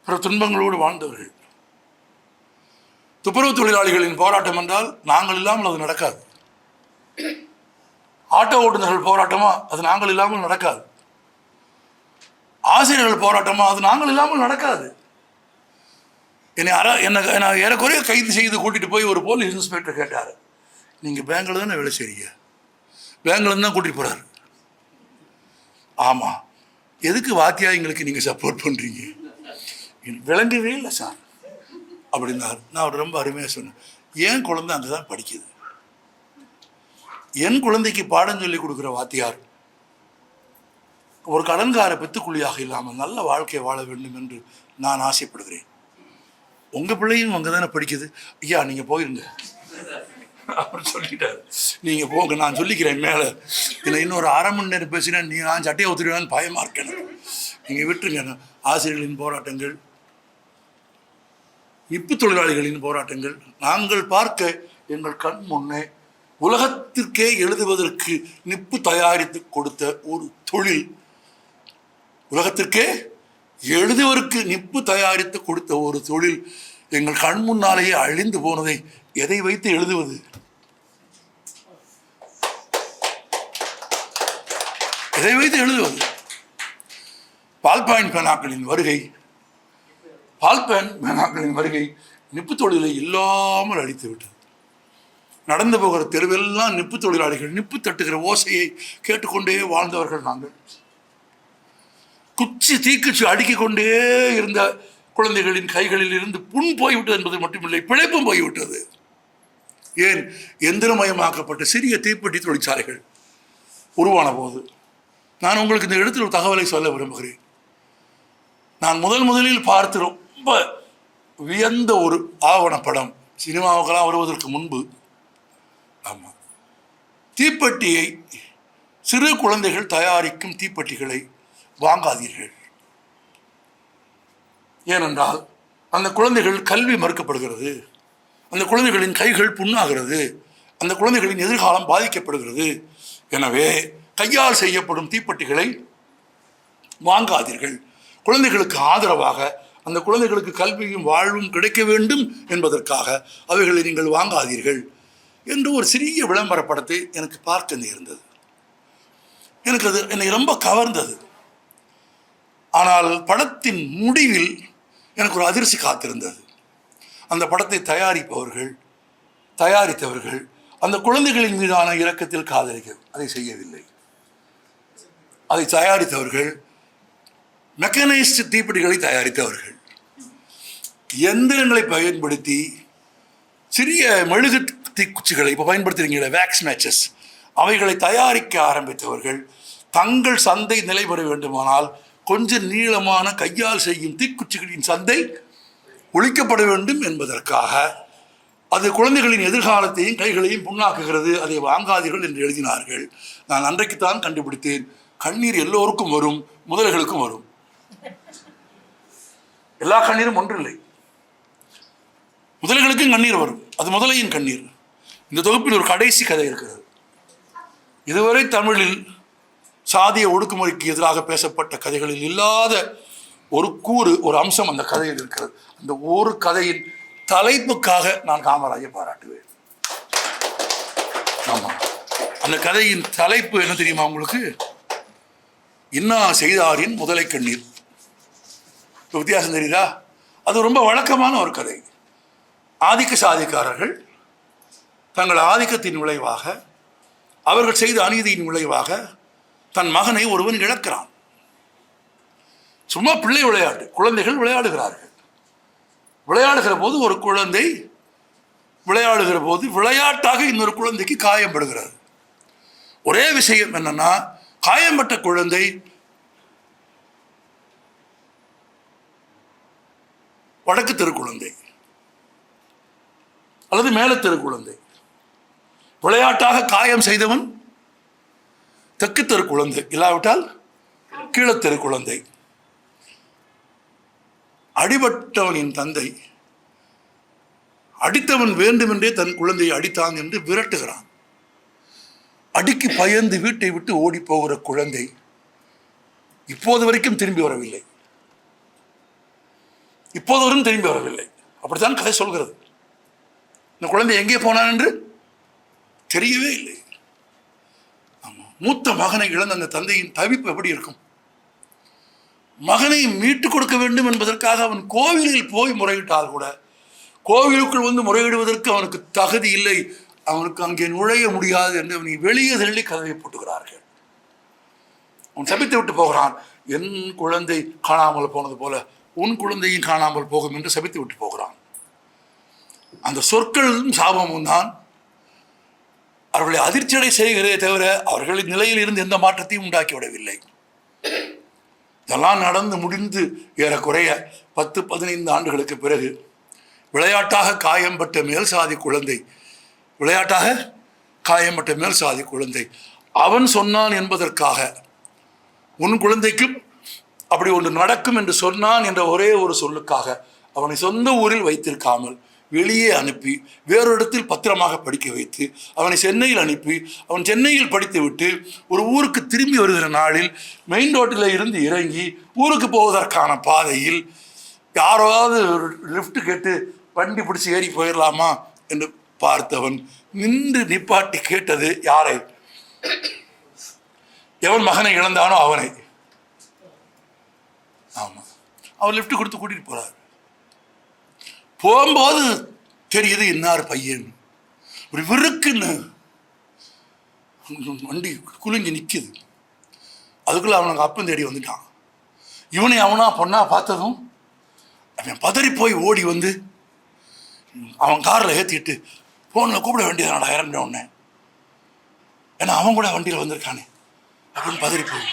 பிற துன்பங்களோடு வாழ்ந்தவர்கள். துப்புரவு தொழிலாளிகளின் போராட்டம் என்றால் நாங்கள் இல்லாமல் அது நடக்காது. ஆட்டோ ஓட்டுநர்கள் போராட்டமா? அது நாங்கள் இல்லாமல் நடக்காது. ஆசிரியர்கள் போராட்டமா? அது நாங்கள் இல்லாமல் நடக்காது. என்னை ஏறக்குறைய கைது செய்து கூட்டிட்டு போய் ஒரு போலீஸ் இன்ஸ்பெக்டர் கேட்டார், நீங்க பேங்க்ல தானே வேலை செய்றீங்க? பேங்க்ல தான் கூட்டிட்டு போறாரு. ஆமா, எதுக்கு வாத்தியாயங்களுக்கு நீங்க சப்போர்ட் பண்றீங்க? விளங்கவே இல்லை சார் அப்படின்னாரு. நான் அவர் ரொம்ப அருமையாக சொன்னேன், என் குழந்தை அங்கே தான் படிக்குது. என் குழந்தைக்கு பாடம் சொல்லி கொடுக்குற வாத்தியார் ஒரு கடன்கார பெத்துக்குழியாக இல்லாமல் நல்ல வாழ்க்கையை வாழ வேண்டும் என்று நான் ஆசைப்படுகிறேன். உங்கள் பிள்ளையும் அங்கே தானே படிக்குது. ஐயா நீங்கள் போயிருங்க அப்படின்னு சொல்லிட்டாரு. நீங்கள் போங்க, நான் சொல்லிக்கிறேன் மேலே. இல்லை இன்னொரு 1/2 மணி நேரம் பேசினா நான் சட்டையை ஒத்துடுவேன்னு பயமாக இருக்கேன். நீங்கள் விட்டுருங்க. ஆசிரியர்களின் போராட்டங்கள், இப்பு தொழிலாளிகளின் போராட்டங்கள் நாங்கள் பார்க்க எங்கள் கண் முன்னே உலகத்திற்கே எழுதுவதற்கு நிப்பு தயாரித்து கொடுத்த ஒரு தொழில், உலகத்திற்கே எழுதுவதற்கு நிப்பு தயாரித்து கொடுத்த ஒரு தொழில் எங்கள் கண் முன்னாலேயே அழிந்து போனதை எதை வைத்து எழுதுவது? இதை வைத்து எழுதுவது. பால்பாயின் பேனாக்களின் வருகை, பால்பாயின் பேனாக்களின் வருகை நிப்பு தொழிலை இல்லாமல் அழித்து விட்டது. நடந்து போகிற தெருவெல்லாம் நிப்பு தொழிலாளிகள், நிப்பு தட்டுகிற ஓசையை கேட்டுக்கொண்டே வாழ்ந்தவர்கள் நாங்கள். தீக்குச்சி அடுக்கிக் கொண்டே இருந்த குழந்தைகளின் கைகளில் இருந்து புண் போய்விட்டது என்பது மட்டுமில்லை, பிழைப்பும் போய்விட்டது. ஏன்? எந்திரமயமாக்கப்பட்ட சிறிய தீப்பெட்டி தொழிற்சாலைகள் உருவான போது. நான் உங்களுக்கு இந்த இடத்தில் ஒரு தகவலை சொல்ல விரும்புகிறேன். நான் முதலில் பார்த்து ரொம்ப வியந்த ஒரு ஆவணப்படம், சினிமாவுக்கெல்லாம் வருவதற்கு முன்பு. ஆமாம், தீப்பெட்டியை, சிறு குழந்தைகள் தயாரிக்கும் தீப்பெட்டிகளை வாங்காதீர்கள். ஏனென்றால் அந்த குழந்தைகள் கல்வி மறுக்கப்படுகிறது, அந்த குழந்தைகளின் கைகள் புண்ணாகிறது, அந்த குழந்தைகளின் எதிர்காலம் பாதிக்கப்படுகிறது. எனவே கையால் செய்யப்படும் தீப்பெட்டிகளை வாங்காதீர்கள். குழந்தைகளுக்கு ஆதரவாக, அந்த குழந்தைகளுக்கு கல்வியும் வாழ்வும் கிடைக்க வேண்டும் என்பதற்காக அவைகளை நீங்கள் வாங்காதீர்கள் என்று ஒரு சிறிய விளம்பர படத்தை எனக்கு பார்க்க நேர்ந்தது. எனக்கு அது என்னை ரொம்ப கவர்ந்தது. ஆனால் படத்தின் முடிவில் எனக்கு ஒரு அதிர்ச்சி காத்திருந்தது. அந்த படத்தை தயாரித்தவர்கள் அந்த குழந்தைகளின் மீதான இரக்கத்தில் காதலிக்க அதை செய்யவில்லை. அதை தயாரித்தவர்கள் மெக்கனைஸ்டு தீப்பெட்டிகளை தயாரித்தவர்கள். எந்திரங்களை பயன்படுத்தி சிறிய மெழுகு தீக்குச்சிகளை இப்போ பயன்படுத்துகிறீங்களே, வேக்ஸ் மேட்சஸ், அவைகளை தயாரிக்க ஆரம்பித்தவர்கள். தங்கள் சந்தை நிலை பெற வேண்டுமானால் கொஞ்சம் நீளமான கையால் செய்யும் தீக்குச்சிகளின் சந்தை ஒழிக்கப்பட வேண்டும் என்பதற்காக அது குழந்தைகளின் எதிர்காலத்தையும் கைகளையும் புண்ணாக்குகிறது, அதை வாங்காதீர்கள் என்று எழுதினார்கள். நான் அன்றைக்குத்தான் கண்டுபிடித்தேன், கண்ணீர் எல்லோருக்கும் வரும், முதலைகளுக்கும் வரும். எல்லா கண்ணீரும் ஒன்றில்லை. முதலைகளுக்கும் கண்ணீர் வரும், அது முதலையின் கண்ணீர். இந்த தொகுப்பில் ஒரு கடைசி கதை இருக்கிறது. இதுவரை தமிழில் சாதிய ஒடுக்குமுறைக்கு எதிராக பேசப்பட்ட கதைகளில் இல்லாத ஒரு கூறு, ஒரு அம்சம் அந்த கதையில் இருக்கிறது. அந்த ஒரு கதையின் தலைப்புக்காக நான் காமராஜை பாராட்டுவேன். ஆமா, அந்த கதையின் தலைப்பு என்ன தெரியுமா உங்களுக்கு? இன்னா செய்தாரின் முதலை கண்ணீர். வித்தியாசம் தெரியுதா? அது ரொம்ப வழக்கமான ஒரு கதை. ஆதிக்க சாதிக்காரர்கள் தங்கள் ஆதிக்கத்தின் விளைவாக, அவர்கள் செய்த அநீதியின் விளைவாக தன் மகனை ஒருவன் இழக்கிறான். சும்மா பிள்ளை விளையாட்டு, குழந்தைகள் விளையாடுகிறார்கள். விளையாடுகிற போது ஒரு குழந்தை விளையாடுகிற போது விளையாட்டாக இன்னொரு குழந்தைக்கு காயப்படுகிறது. ஒரே விஷயம் என்னன்னா, காயம்பட்ட குழந்தை வடக்கு தெரு குழந்தை அல்லது மேல தெரு குழந்தை, விளையாட்டாக காயம் செய்தவன் தெற்கு தெரு குழந்தை, இல்லாவிட்டால் கீழத்தெரு குழந்தை. அடிபட்டவனின் தந்தை அடித்தவன் வேண்டுமென்றே தன் குழந்தையை அடித்தான் என்று விரட்டுகிறான். அடிக்கு பயந்து வீட்டை விட்டு ஓடி போகிற குழந்தை இப்போது வரைக்கும் திரும்பி வரவில்லை. அப்படித்தான் கதை சொல்கிறது. இந்த குழந்தை எங்கே போனான் என்று தெரியவே இல்லை. மூத்த மகனை இழந்த அந்த தந்தையின் தவிப்பு எப்படி இருக்கும்? மகனை மீட்டுக் கொடுக்க வேண்டும் என்பதற்காக அவன் கோவிலில் போய் முறையிட்டால் கூட, கோவிலுக்குள் வந்து முறையிடுவதற்கு அவனுக்கு தகுதி இல்லை, அவனுக்கு அங்கே நுழைய முடியாது என்று அவனை வெளியே தள்ளி கதவை போட்டுகிறார்கள். அவன் சபித்து விட்டு போகிறான். என் குழந்தை காணாமல் போனது போல உன் குழந்தையும் காணாமல் போகும் என்று சபித்து விட்டு போகிறான். அந்த சொற்களும் சாபமும் தான் அவர்களை அதிர்ச்சியடை செய்கிறதே தவிர அவர்களின் நிலையில் இருந்து எந்த மாற்றத்தையும் உண்டாக்கி விடவில்லை. இதெல்லாம் நடந்து முடிந்து ஏறக்குறைய 10-15 ஆண்டுகளுக்கு பிறகு விளையாட்டாக காயம்பட்ட மேல் சாதி குழந்தை அவன் சொன்னான் என்பதற்காக, உன் குழந்தைக்கும் அப்படி ஒன்று நடக்கும் என்று சொன்னான் என்ற ஒரே ஒரு சொல்லுக்காக அவனை சொந்த ஊரில் வைத்திருக்காமல் வெளியே அனுப்பி வேறொரு இடத்தில் பத்திரமாக படிக்க வைத்து அவனை சென்னையில் அனுப்பி அவன் சென்னையில் படித்து விட்டு ஒரு ஊருக்கு திரும்பி வருகிற நாளில் மெயின் ரோட்டில் இருந்து இறங்கி ஊருக்கு போவதற்கான பாதையில் யாராவது ஒரு லிஃப்ட் கேட்டு வண்டி பிடிச்சி ஏறி போயிடலாமா என்று பார்த்தவன் நின்று நிப்பாட்டி கேட்டது யாரை? எவன் மகனை இழந்தானோ அவனை. ஆமா, அவர் லிஃப்ட் கொடுத்து கூட்டிட்டு போறாரு. போகும்போது தெரியுது இன்னார் பையன். ஒரு விருக்குன்னு வண்டி குலுங்கி நிக்குது. அதுக்குள்ள அவனுக்கு அப்பன் தேடி வந்துட்டான். இவனை அவனா பொண்ணா பார்த்ததும் அவன் பதறி போய் ஓடி வந்து அவன் காரில் ஏற்றிட்டு ஃபோனில் கூப்பிட வேண்டியதானடா இறங்கின உடனே, ஏன்னா அவன் கூட வண்டியில் வந்திருக்கானே அப்படின்னு பதறி போய்,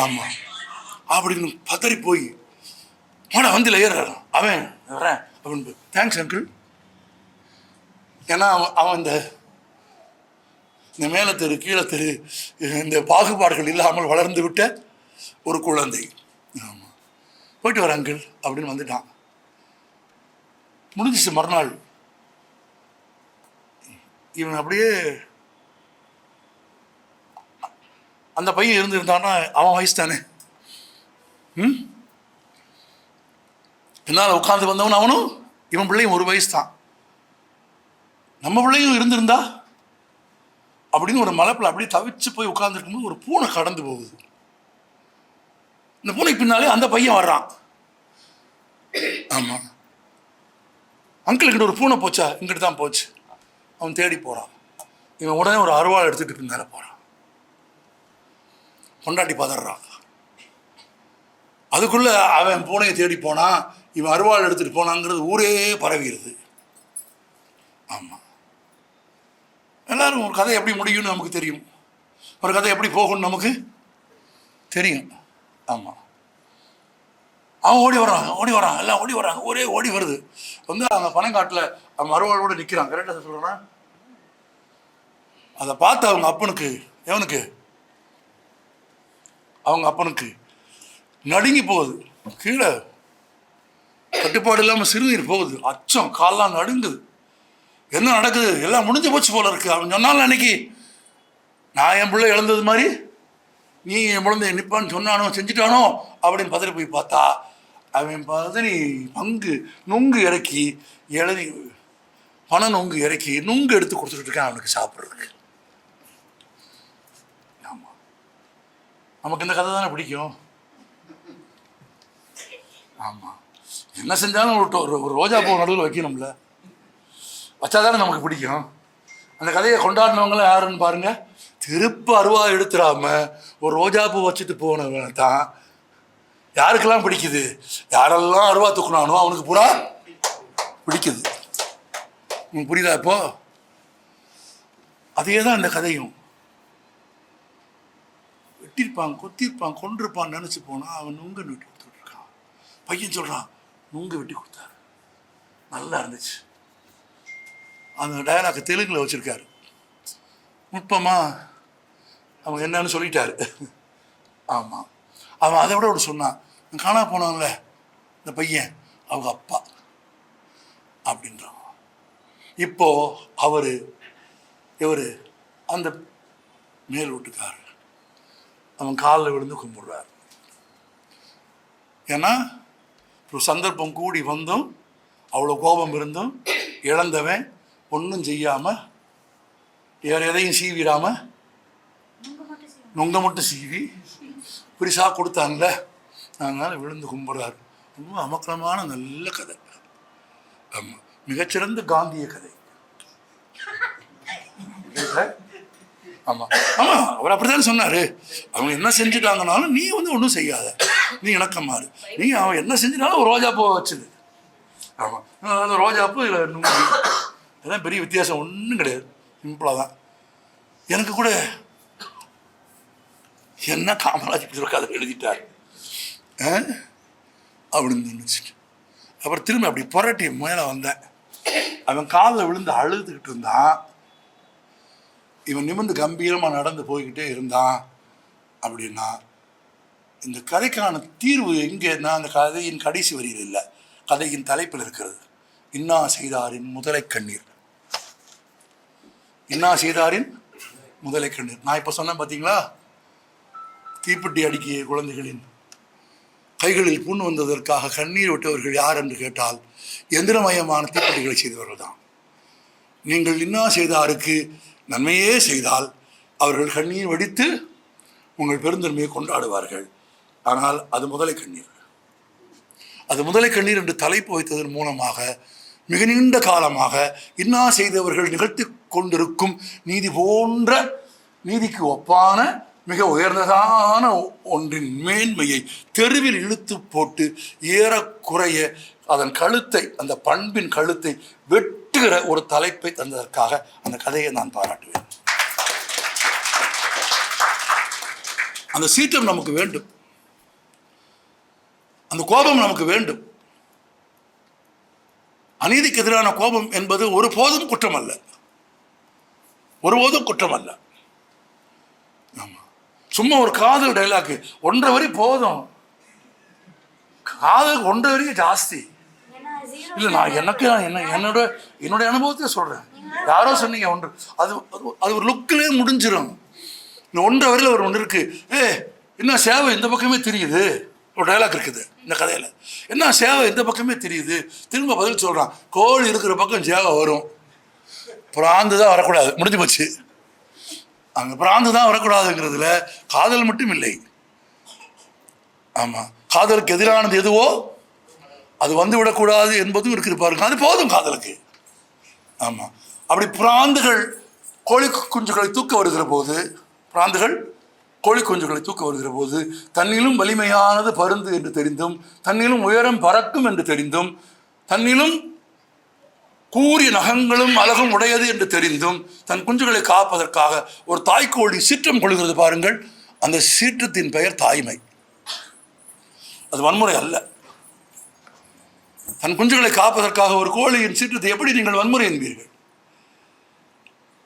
ஆமாம் அப்படின்னு பதறி போய் போன வண்டியில் ஏறுறான். அவன் வரேன் அப்படின்னு, தேங்க்ஸ் அங்கிள். ஏன்னா அவன் இந்த மேலே தெரு கீழே தெரு இந்த பாகுபாடுகள் இல்லாமல் வளர்ந்து விட்ட ஒரு குழந்தை. ஆமாம், போயிட்டு வர அங்கிள் அப்படின்னு வந்துட்டான். முடிஞ்சிச்சு. மறுநாள் இவன் அப்படியே அந்த பையன் இருந்திருந்தான்னா அவன் வயசு தானே. பின்னால் உட்காந்து வந்தவன் அவனும் இவன் பிள்ளையும் ஒரு வயசு தான். நம்ம பிள்ளையும் இருந்திருந்தா அப்படின்னு ஒரு மலைப்பில் அப்படியே தவிச்சு போய் உட்காந்துருக்கும்போது ஒரு பூனை கடந்து போகுது. இந்த பூனைக்கு பின்னாலே அந்த பையன் வர்றான். ஆமாம், அங்கிள் இங்கிட்ட ஒரு பூனை போச்சா? இங்கிட்டு தான் போச்சு. அவன் தேடி போகிறான். இவன் உடனே ஒரு அருவாள் எடுத்துகிட்டு பின்னால போகிறான். கொண்டாட்டி பதறான். அதுக்குள்ள அவன் பூனையை தேடி போனான், இவன் அருவாள் எடுத்துகிட்டு போனாங்கிறது ஊரே பரவிடுது. ஆமாம், எல்லாரும் ஒரு கதை எப்படி முடியும்னு நமக்கு தெரியும், ஒரு கதை எப்படி போகும்னு நமக்கு தெரியும். ஆமாம், அவன் ஓடி வரான், எல்லாம் ஓடி வராங்க, ஒரே ஓடி வருது. வந்து அந்த பனங்காட்டில் அவன் அருவாளோடு நிற்கிறான். கரெக்டாக சொல்கிறான். அதை பார்த்து அவங்க அப்பனுக்கு, எவனுக்கு, அவங்க அப்பனுக்கு நடுங்கி போகுது. கீழே கட்டுப்பாடு இல்லாமல் சிறுநீர் போகுது. அச்சம், கால்லாம் நடுங்குது. என்ன நடக்குது? எல்லாம் முடிஞ்சு போச்சு போல இருக்கு. அவன் சொன்னாலும் அன்னைக்கு நான் என் பிள்ளை இழந்தது மாதிரி நீ என் குழந்தை நிற்பான்னு சொன்னானோ செஞ்சுட்டானோ அப்படின்னு பதறி போய் பார்த்தா அவன் பதறி நுங்கு இறக்கி இளநி பனை நுங்கு இறக்கி நுங்கு எடுத்து கொடுத்துட்டு இருக்கான் அவனுக்கு சாப்பிட்றதுக்கு. ஆமாம், நமக்கு இந்த கதை தானே பிடிக்கும். ஆமாம், என்ன செஞ்சாலும் ஒரு ரோஜா பூ நடுவில் வைக்கணும்ல, வச்சாதானே நமக்கு பிடிக்கும். அந்த கதையை கொண்டாடினவங்களும் யாருன்னு பாருங்க. திருப்ப அருவா எடுத்துடாம ஒரு ரோஜா பூ வச்சுட்டு போனவன தான் யாருக்கெல்லாம் பிடிக்குது. யாரெல்லாம் அருவா தூக்குனானோ அவனுக்கு பூரா பிடிக்குது. உங்களுக்கு புரியுதா? இப்போ அதே தான் இந்த கதையும். வெட்டியிருப்பான், கொத்திருப்பான், கொண்டிருப்பான்னு நினச்சி போனால் அவன் நுங்க வெட்டி கொடுத்துட்டு இருக்கான். பையன் சொல்கிறான், நுங்கு வெட்டி கொடுத்தாரு, நல்லா இருந்துச்சு. அந்த டயலாக் தெலுங்கில் வச்சுருக்காரு. நுட்பமாக அவங்க என்னன்னு சொல்லிட்டாரு. ஆமாம், அவன் அதை விட ஒரு சொன்னான், காணா போனான்ல இந்த பையன் அவங்க அப்பா அப்படின்றான். இப்போ இவர் அந்த மேல் வீட்டுக்காரர் அவன் காலில் விழுந்து கும்பிடுறார். ஏன்னா ஒரு சந்தர்ப்பம் கூடி வந்தும் அவ்வளோ கோபம் இருந்தும் இழந்தவன் ஒன்றும் செய்யாமல் வேறு எதையும் சீவிடாமல் நுங்க மட்டும் சீவி பிரிசா கொடுத்தாங்கல்ல, அதனால் விழுந்து கும்பிடுறாரு. ரொம்ப அமக்கலமான நல்ல கதை. ஆமாம், மிகச்சிறந்த காந்திய கதை. ஆமாம் ஆமாம், அவர் அப்படித்தான் சொன்னார். அவங்க என்ன செஞ்சுட்டாங்கனாலும் நீ ஒன்றும் செய்யாத, நீ இணக்கமாறு, நீ அவன் என்ன செஞ்சினாலும் ஒரு ரோஜா பூவை வச்சுது. ஆமாம், அந்த ரோஜா பூ இதில் நுங்கு, இதெல்லாம் பெரிய வித்தியாசம் ஒன்றும் கிடையாது, சிம்பிளாக தான். எனக்கு கூட என்ன காமராஜ் கதை எழுதிட்டார் அப்படின்னு நினச்சிட்டு அப்புறம் திரும்ப அப்படி புரட்டி மேலே வந்தேன். அவன் காலில் விழுந்து அழுதுகிட்டு இருந்தான். இவன் நிமிர்ந்து கம்பீரமாக நடந்து போய்கிட்டே இருந்தான். அப்படின்னா இந்த கதைக்கான தீர்வு எங்கேன்னா அந்த கதையின் கடைசி வரியில் இல்லை, கதையின் தலைப்பில் இருக்கிறது. இன்னா செய்தாரின் முதலை கண்ணீர். இன்னா செய்தாரின் முதலை கண்ணீர். நான் இப்போ சொன்னேன் பார்த்தீங்களா, தீப்பெட்டி அடிக்கிய குழந்தைகளின் கைகளில் புண் வந்ததற்காக கண்ணீர் விட்டவர்கள் யார் என்று கேட்டால் எந்திரமயமான தீப்பெட்டிகளை செய்தவர்கள் தான். நீங்கள் இன்னா செய்தாருக்கு நன்மையே செய்தால் அவர்கள் கண்ணீர் வடித்து உங்கள் பெருந்தன்மையை கொண்டாடுவார்கள். ஆனால் அது முதலை கண்ணீர். அது முதலை கண்ணீர் என்று தலைப்பு வைத்ததன் மூலமாக மிக நீண்ட காலமாக இன்னா செய்தவர்கள் நிகழ்த்தி கொண்டிருக்கும் நீதி போன்ற, நீதிக்கு ஒப்பான, மிக உயர்ந்ததான ஒன்றின் மேன்மையை தெருவில் இழுத்து போட்டு ஏறக்குறைய அதன் கழுத்தை, அந்த பண்பின் கழுத்தை வெட்டுகிற ஒரு தலைப்பை தந்ததற்காக அந்த கதையை நான் பாராட்டுவேன். அந்த சீற்றம் நமக்கு வேண்டும், அந்த கோபம் நமக்கு வேண்டும். அநீதிக்கு எதிரான கோபம் என்பது ஒருபோதும் குற்றம் அல்ல, ஒருபோதும் குற்றம் அல்ல. ஆமா, சும்மா ஒரு காதல் டைலாக் 1.5 வரி போதும். காதல் 1.5 வரி ஜாஸ்தி இல்லை. நான் எனக்கு என்னுடைய அனுபவத்தை சொல்றேன். யாரோ சொன்னீங்க ஒன்று, அது அது ஒரு லுக்கிலே முடிஞ்சிடும். இந்த 1.5 வரியில் ஒரு ஒன்று இருக்கு. என்ன சேவை இந்த பக்கமே தெரியுது, ஒரு டைலாக் இருக்குது இந்த கதையில். என்ன சேவை இந்த பக்கமே தெரியுது, திரும்ப பதில் சொல்கிறான். கோழி இருக்கிற பக்கம் சேவை வரும், பிராந்து தான் வரக்கூடாது, முடிஞ்சு போச்சு. அங்கே பிராந்து தான் வரக்கூடாதுங்கிறதுல காதல் மட்டும் இல்லை. ஆமாம், காதலுக்கு எதிரானது எதுவோ அது வந்து விடக்கூடாது என்பதும் இருக்குது பாருங்க. அது போதும் காதலுக்கு. ஆமாம், அப்படி பிராந்துகள் கோழி குஞ்சுகளை தூக்க வருகிற போது, பிராந்துகள் கோழி குஞ்சுகளை தூக்க வருகிற போது, தன்னிலும் வலிமையானது பருந்து என்று தெரிந்தும், தன்னிலும் உயரம் பறக்கும் என்று தெரிந்தும், தன்னிலும் கூரிய நகங்களும் அழகும் உடையது என்று தெரிந்தும் தன் குஞ்சுகளை காப்பதற்காக ஒரு தாய்க்கோழி சீற்றம் கொள்கிறது பாருங்கள். அந்த சீற்றத்தின் பெயர் தாய்மை. அது வன்முறை அல்ல. தன் குஞ்சுகளை காப்பதற்காக ஒரு கோழியின் சீற்றத்தை எப்படி நீங்கள் வன்முறை என்பீர்கள்?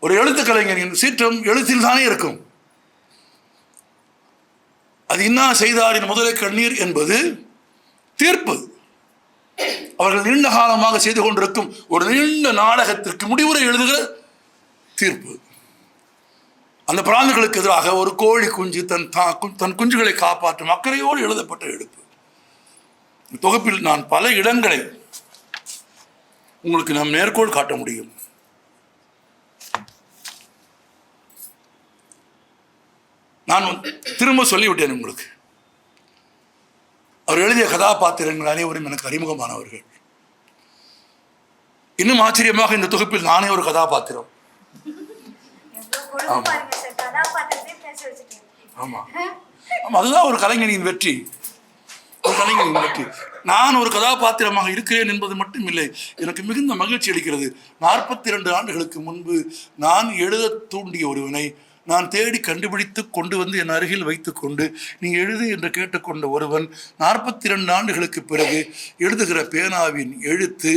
ஒரு எழுத்து கலைஞரின் சீற்றம் எழுத்தில் தானே இருக்கும். அது இன்னா செய்தாரின் முதலை கண்ணீர் என்பது தீர்ப்பு. அவர்கள் நீண்ட காலமாக செய்து கொண்டிருக்கும் ஒரு நீண்ட நாடகத்திற்கு முடிவுரை எழுதுகிற தீர்ப்பு. அந்த பிராணிகளுக்கு எதிராக ஒரு கோழி குஞ்சு தன் குஞ்சுகளை காப்பாற்றும் அக்கறையோடு எழுதப்பட்ட எடுப்பு. தொகுப்பில் நான் பல இடங்களை உங்களுக்கு நாம் மேற்கோள் காட்ட முடியும். நான் திரும்ப சொல்லிவிட்டேன் உங்களுக்கு. அவர் எழுதிய கதாபாத்திரங்கள் அனைவரும் எனக்கு அறிமுகமானவர்கள். இன்னும் ஆச்சரியமாக இந்த தொகுப்பில் நானே ஒரு கதாபாத்திரம். ஆமா ஆமா, அதுதான் ஒரு கலைஞனின் வெற்றி. ஒரு கலைஞனின் வெற்றி. நான் ஒரு கதாபாத்திரமாக இருக்கிறேன் என்பது மட்டும் இல்லை, எனக்கு மிகுந்த மகிழ்ச்சி அளிக்கிறது. 42 ஆண்டுகளுக்கு முன்பு நான் எழுத தூண்டிய ஒருவனை நான் தேடி கண்டுபிடித்து கொண்டு வந்து என் அருகில் வைத்துக்கொண்டு நீ எழுது என்று கேட்டுக்கொண்ட ஒருவன் 42 ஆண்டுகளுக்கு பிறகு எழுதுகிற பேனாவின் எழுத்து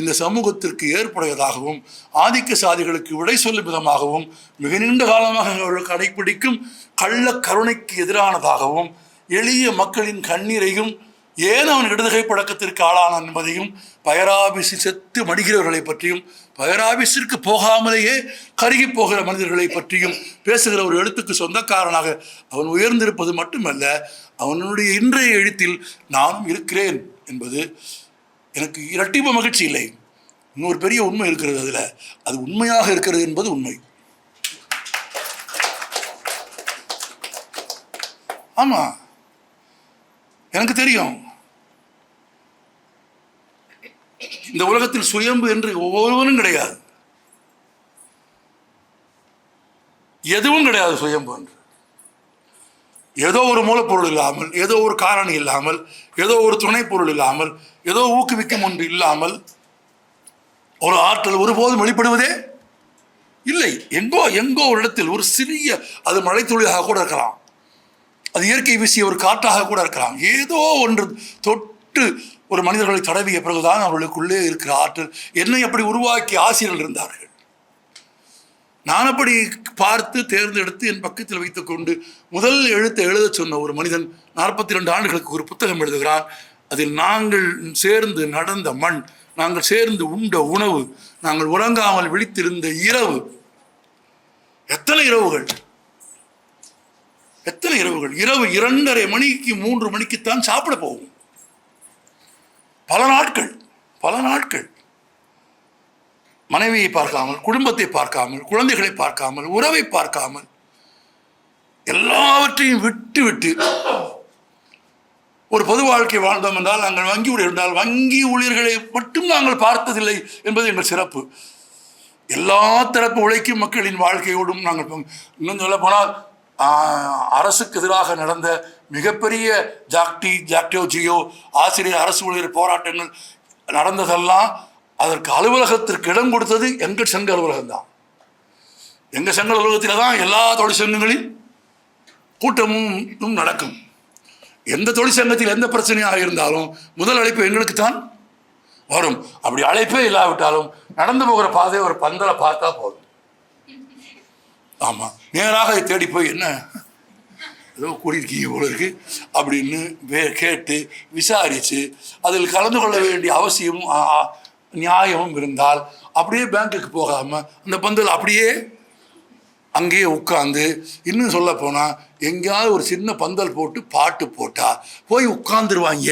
இந்த சமூகத்திற்கு ஏற்புடையதாகவும் ஆதிக்க சாதிகளுக்கு விடை சொல்லும் விதமாகவும் மிக நீண்ட காலமாக அவர்கள் கடைப்பிடிக்கும் கள்ள கருணைக்கு எதிரானதாகவும் எளிய மக்களின் கண்ணீரையும் ஏன் அவன் இடதுகை பழக்கத்திற்கு ஆளானான் என்பதையும் பயராபிஸில் செத்து மடிகிறவர்களை பற்றியும் பயராபிஸிற்கு போகாமலேயே கருகி போகிற மனிதர்களை பற்றியும் பேசுகிற ஒரு எழுத்துக்கு சொந்தக்காரனாக அவன் உயர்ந்திருப்பது மட்டுமல்ல, அவனுடைய இன்றைய எழுத்தில் நானும் இருக்கிறேன் என்பது எனக்கு இரட்டிப்பு மகிழ்ச்சி இல்லை. இன்னொரு பெரிய உண்மை இருக்கிறது, அதில் அது உண்மையாக இருக்கிறது என்பது உண்மை. ஆமா, எனக்கு தெரியும். இந்த உலகத்தில் சுயம்பு என்று ஒவ்வொருவரும் கிடையாது, எதுவும் கிடையாது சுயம்பு என்று. ஏதோ ஒரு மூலப்பொருள் இல்லாமல், ஏதோ ஒரு காரணி இல்லாமல், ஏதோ ஒரு துணை பொருள் இல்லாமல், ஏதோ ஊக்குவிக்கும் ஒன்று இல்லாமல் ஒரு ஆற்றல் ஒருபோதும் வெளிப்படுவதே இல்லை. எங்கோ எங்கோ ஒரு இடத்தில் ஒரு சிறிய, அது மழைத்துளியாக கூட இருக்கலாம், அது இயற்கை வீசிய ஒரு காற்றாக கூட இருக்கலாம், ஏதோ ஒன்று தொட்டு ஒரு மனிதர்களை தடவிய பிறகுதான் அவர்களுக்குள்ளே இருக்கிற ஆற்றல். என்னை அப்படி உருவாக்கி ஆசிரியர்கள் இருந்தார்கள். நான் அப்படி பார்த்து தேர்ந்தெடுத்து என் பக்கத்தில் வைத்துக்கொண்டு முதல் எழுத்தை எழுத சொன்ன ஒரு மனிதன் 42 ஆண்டுகளுக்கு ஒரு புத்தகம் எழுதுகிறான். அதில் நாங்கள் சேர்ந்து நடந்த மண், நாங்கள் சேர்ந்து உண்ட உணவு, நாங்கள் உறங்காமல் விழித்திருந்த இரவு, எத்தனை இரவுகள், எத்தனை இரவுகள். இரவு 2:30 மணிக்கு 3 மணிக்குத்தான் சாப்பிட போகும். பல நாட்கள் மனைவியை பார்க்காமல், குடும்பத்தை பார்க்காமல், குழந்தைகளை பார்க்காமல், உறவை பார்க்காமல், எல்லாவற்றையும் எல்லாவற்றையும் விட்டு விட்டு ஒரு பொது வாழ்க்கை வாழ்ந்தோம் என்றால் நாங்கள் வங்கி ஊழியர் என்றால் வங்கி ஊழியர்களை மட்டும் நாங்கள் பார்த்ததில்லை என்பது எங்கள் சிறப்பு. எல்லா தரப்பு உழைக்கும் மக்களின் வாழ்க்கையோடும் நாங்கள் இன்னும் சொல்ல போனால் அரசுக்கு எதிராக நடந்த மிகப்பெரிய ஜாக்டோ ஜியோ ஆசிரியர் அரசு ஊழியர் போராட்டங்கள் நடந்ததெல்லாம் அதற்கு அலுவலகத்திற்கு இடம் கொடுத்தது எங்கள் சங்க அலுவலகம் தான். எங்கள் சங்க அலுவலகத்தில் தான் எல்லா தொழிற்சங்கங்களின் கூட்டமும் நடக்கும். எந்த தொழிற்சங்கத்தில் எந்த பிரச்சனையாக இருந்தாலும் முதல் அழைப்பு எங்களுக்கு தான் வரும். அப்படி அழைப்பே இல்லாவிட்டாலும் நடந்து போகிற பாதையை ஒரு பந்தலை பார்த்தா போதும். ஆமாம், நேராக தேடி போய் என்ன ஏதோ கூடியிருக்கீங்க போல இருக்கு அப்படின்னு கேட்டு விசாரித்து அதில் கலந்து கொள்ள வேண்டிய அவசியமும் நியாயமும் இருந்தால் அப்படியே பேங்க்குக்கு போகாமல் அந்த பந்தல் அப்படியே அங்கேயே உட்காந்து, இன்னும் சொல்ல போனால் எங்கேயாவது ஒரு சின்ன பந்தல் போட்டு பாட்டு போட்டால் போய் உட்கார்ந்துருவாங்க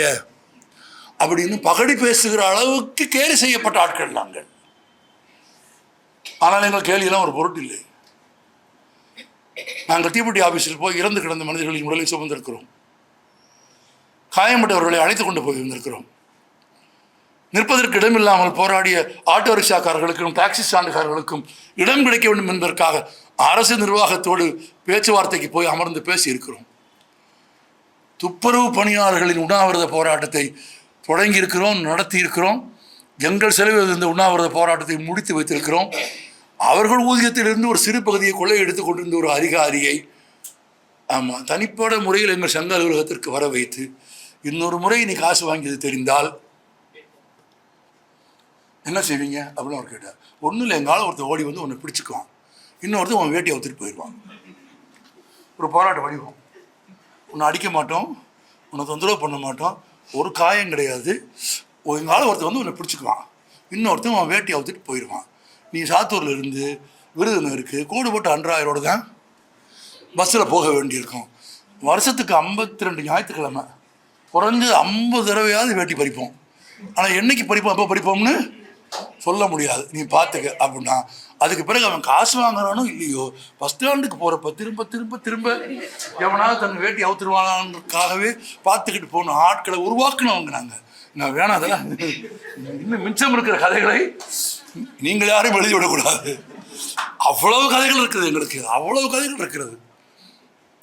அப்படின்னு பகடி பேசுகிற அளவுக்கு கேலி செய்யப்பட்ட ஆட்கள் நாங்கள். ஆனால் எங்கள் கேலியெல்லாம் ஒரு பொருட்டு இல்லை. நாங்கள் தீப்பெட்டி ஆஃபீஸில் போய் இறந்து கிடந்த மனிதர்களின் உடலை சுமந்திருக்கிறோம். காயம்பட்டவர்களை அழைத்து கொண்டு போய் இருந்திருக்கிறோம். நிற்பதற்கு இடமில்லாமல் போராடிய ஆட்டோ ரிக்ஷாக்காரர்களுக்கும் டாக்ஸி ஸ்டாண்டுக்காரர்களுக்கும் இடம் கிடைக்க வேண்டும் என்பதற்காக அரசு நிர்வாகத்தோடு பேச்சுவார்த்தைக்கு போய் அமர்ந்து பேசி இருக்கிறோம். துப்புரவு பணியாளர்களின் உண்ணாவிரத போராட்டத்தை தொடங்கி இருக்கிறோம், நடத்தி இருக்கிறோம். எங்கள் செலவில் இந்த உண்ணாவிரத போராட்டத்தை முடித்து வைத்திருக்கிறோம். அவர்கள் ஊதியத்திலிருந்து ஒரு சிறு பகுதியை கொள்ளை எடுத்துக் கொண்டிருந்த ஒரு அதிகாரியை தனிப்பட முறையில் எங்கள் சங்க அலுவலகத்திற்கு வர வைத்து இன்னொரு முறை நீ காசு வாங்கியது தெரிந்தால் என்ன செய்வீங்க அப்படின்னு அவர் கேட்டார். ஒன்றும் இல்லை, எங்கால ஒருத்தர் ஓடி வந்து உன்னை பிடிச்சிக்குவான், இன்னொருத்தர் உன் வேட்டியை ஒத்துட்டு போயிடுவான். ஒரு போராட்ட வடிவம். உன்னை அடிக்க மாட்டோம், உன்னை தொந்தரவு பண்ண மாட்டோம், ஒரு காயம் கிடையாது. எங்கால ஒருத்தர் வந்து உன்னை பிடிச்சிக்குவான், இன்னொருத்தர் உன் வேட்டியை ஒத்துட்டு போயிடுவான். நீ சாத்தூரில் இருந்து விருதுநகருக்கு கோடு போட்டு 100,000 தான் பஸ்ஸில் போக வேண்டியிருக்கும். வருஷத்துக்கு 52 ஞாயிற்றுக்கிழமை குறைஞ்சது 50 தடவையாவது வேட்டி பறிப்போம். ஆனால் என்னைக்கு பறிப்போம் எப்போ பறிப்போம்னு சொல்ல முடியாது, நீ பார்த்துக்க அப்படின்னா. அதுக்கு பிறகு அவன் காசு வாங்குறானோ இல்லையோ பஸ் ஸ்டாண்டுக்கு போகிறப்ப திரும்ப திரும்ப திரும்ப எவனாவது தன் வேட்டி அவுத்துருவானான்றதுக்காகவே பார்த்துக்கிட்டு போகணும் ஆட்களை உருவாக்கணுங்க. நாங்கள் நான் வேணாம், அதெல்லாம் இன்னும் மிச்சம் இருக்கிற கதைகளை நீங்கள் யாரும் எழுதிவிடக்கூடாது. அவ்வளவு கதைகள் இருக்குது எங்களுக்கு, அவ்வளவு கதைகள் இருக்கிறது.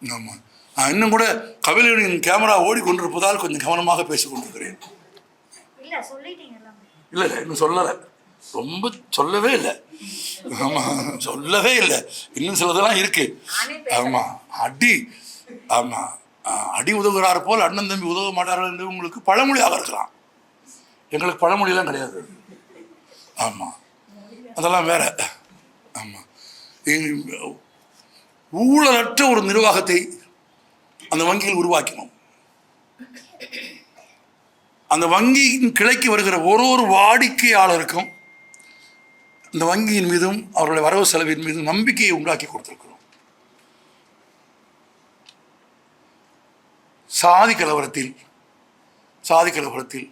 ஆமாம், நான் இன்னும் கூட கபிலனின் கேமரா ஓடிக்கொண்டிருப்பதால் கொஞ்சம் கவனமாக பேசிக்கொண்டிருக்கிறேன். இல்லை இல்லை, இன்னும் சொல்லலை, ரொம்ப சொல்லவே இல்லை. ஆமாம், சொல்லவே இல்லை, இன்னும் சிலதெல்லாம் இருக்கு. ஆமாம், அடி உதவுகிறார் போல் அண்ணன் தம்பி உதவ மாட்டார்கள் என்று உங்களுக்கு பழமொழியாக இருக்கலாம். எங்களுக்கு பழமொழியெல்லாம் கிடையாது. ஆமாம், அதெல்லாம் வேற. ஆமாம், ஊழலற்ற ஒரு நிர்வாகத்தை அந்த வங்கியில் உருவாக்கினோம். அந்த வங்கியின் கிளைக்கு வருகிற ஒரு வாடிக்கையாளருக்கும் இந்த வங்கியின் மீதும் அவர்களுடைய வரவு செலவின் மீதும் நம்பிக்கையை உண்டாக்கி கொடுத்திருக்கிறோம். சாதி கலவரத்தில்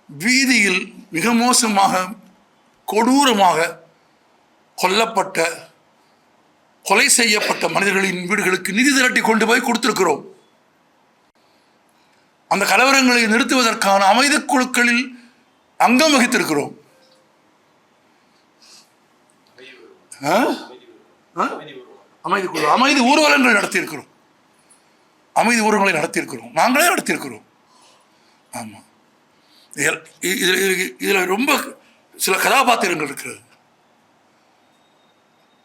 வீதியில் மிக மோசமாக கொடூரமாக கொலை செய்யப்பட்ட மனிதர்களின் வீடுகளுக்கு நிதி திரட்டி கொண்டு போய் கொடுத்திருக்கிறோம். அந்த கலவரங்களை நிறுத்துவதற்கான அமைதி குழுக்களில் அங்கம் வகித்திருக்கிறோம். அமைதி ஊர்வலங்கள் நடத்தியிருக்கிறோம். அமைதி ஊர்வலங்களை நடத்தியிருக்கிறோம், நாங்களே நடத்தியிருக்கிறோம். ஆமாம், இதில் ரொம்ப சில கதாபாத்திரங்கள் இருக்கிறது.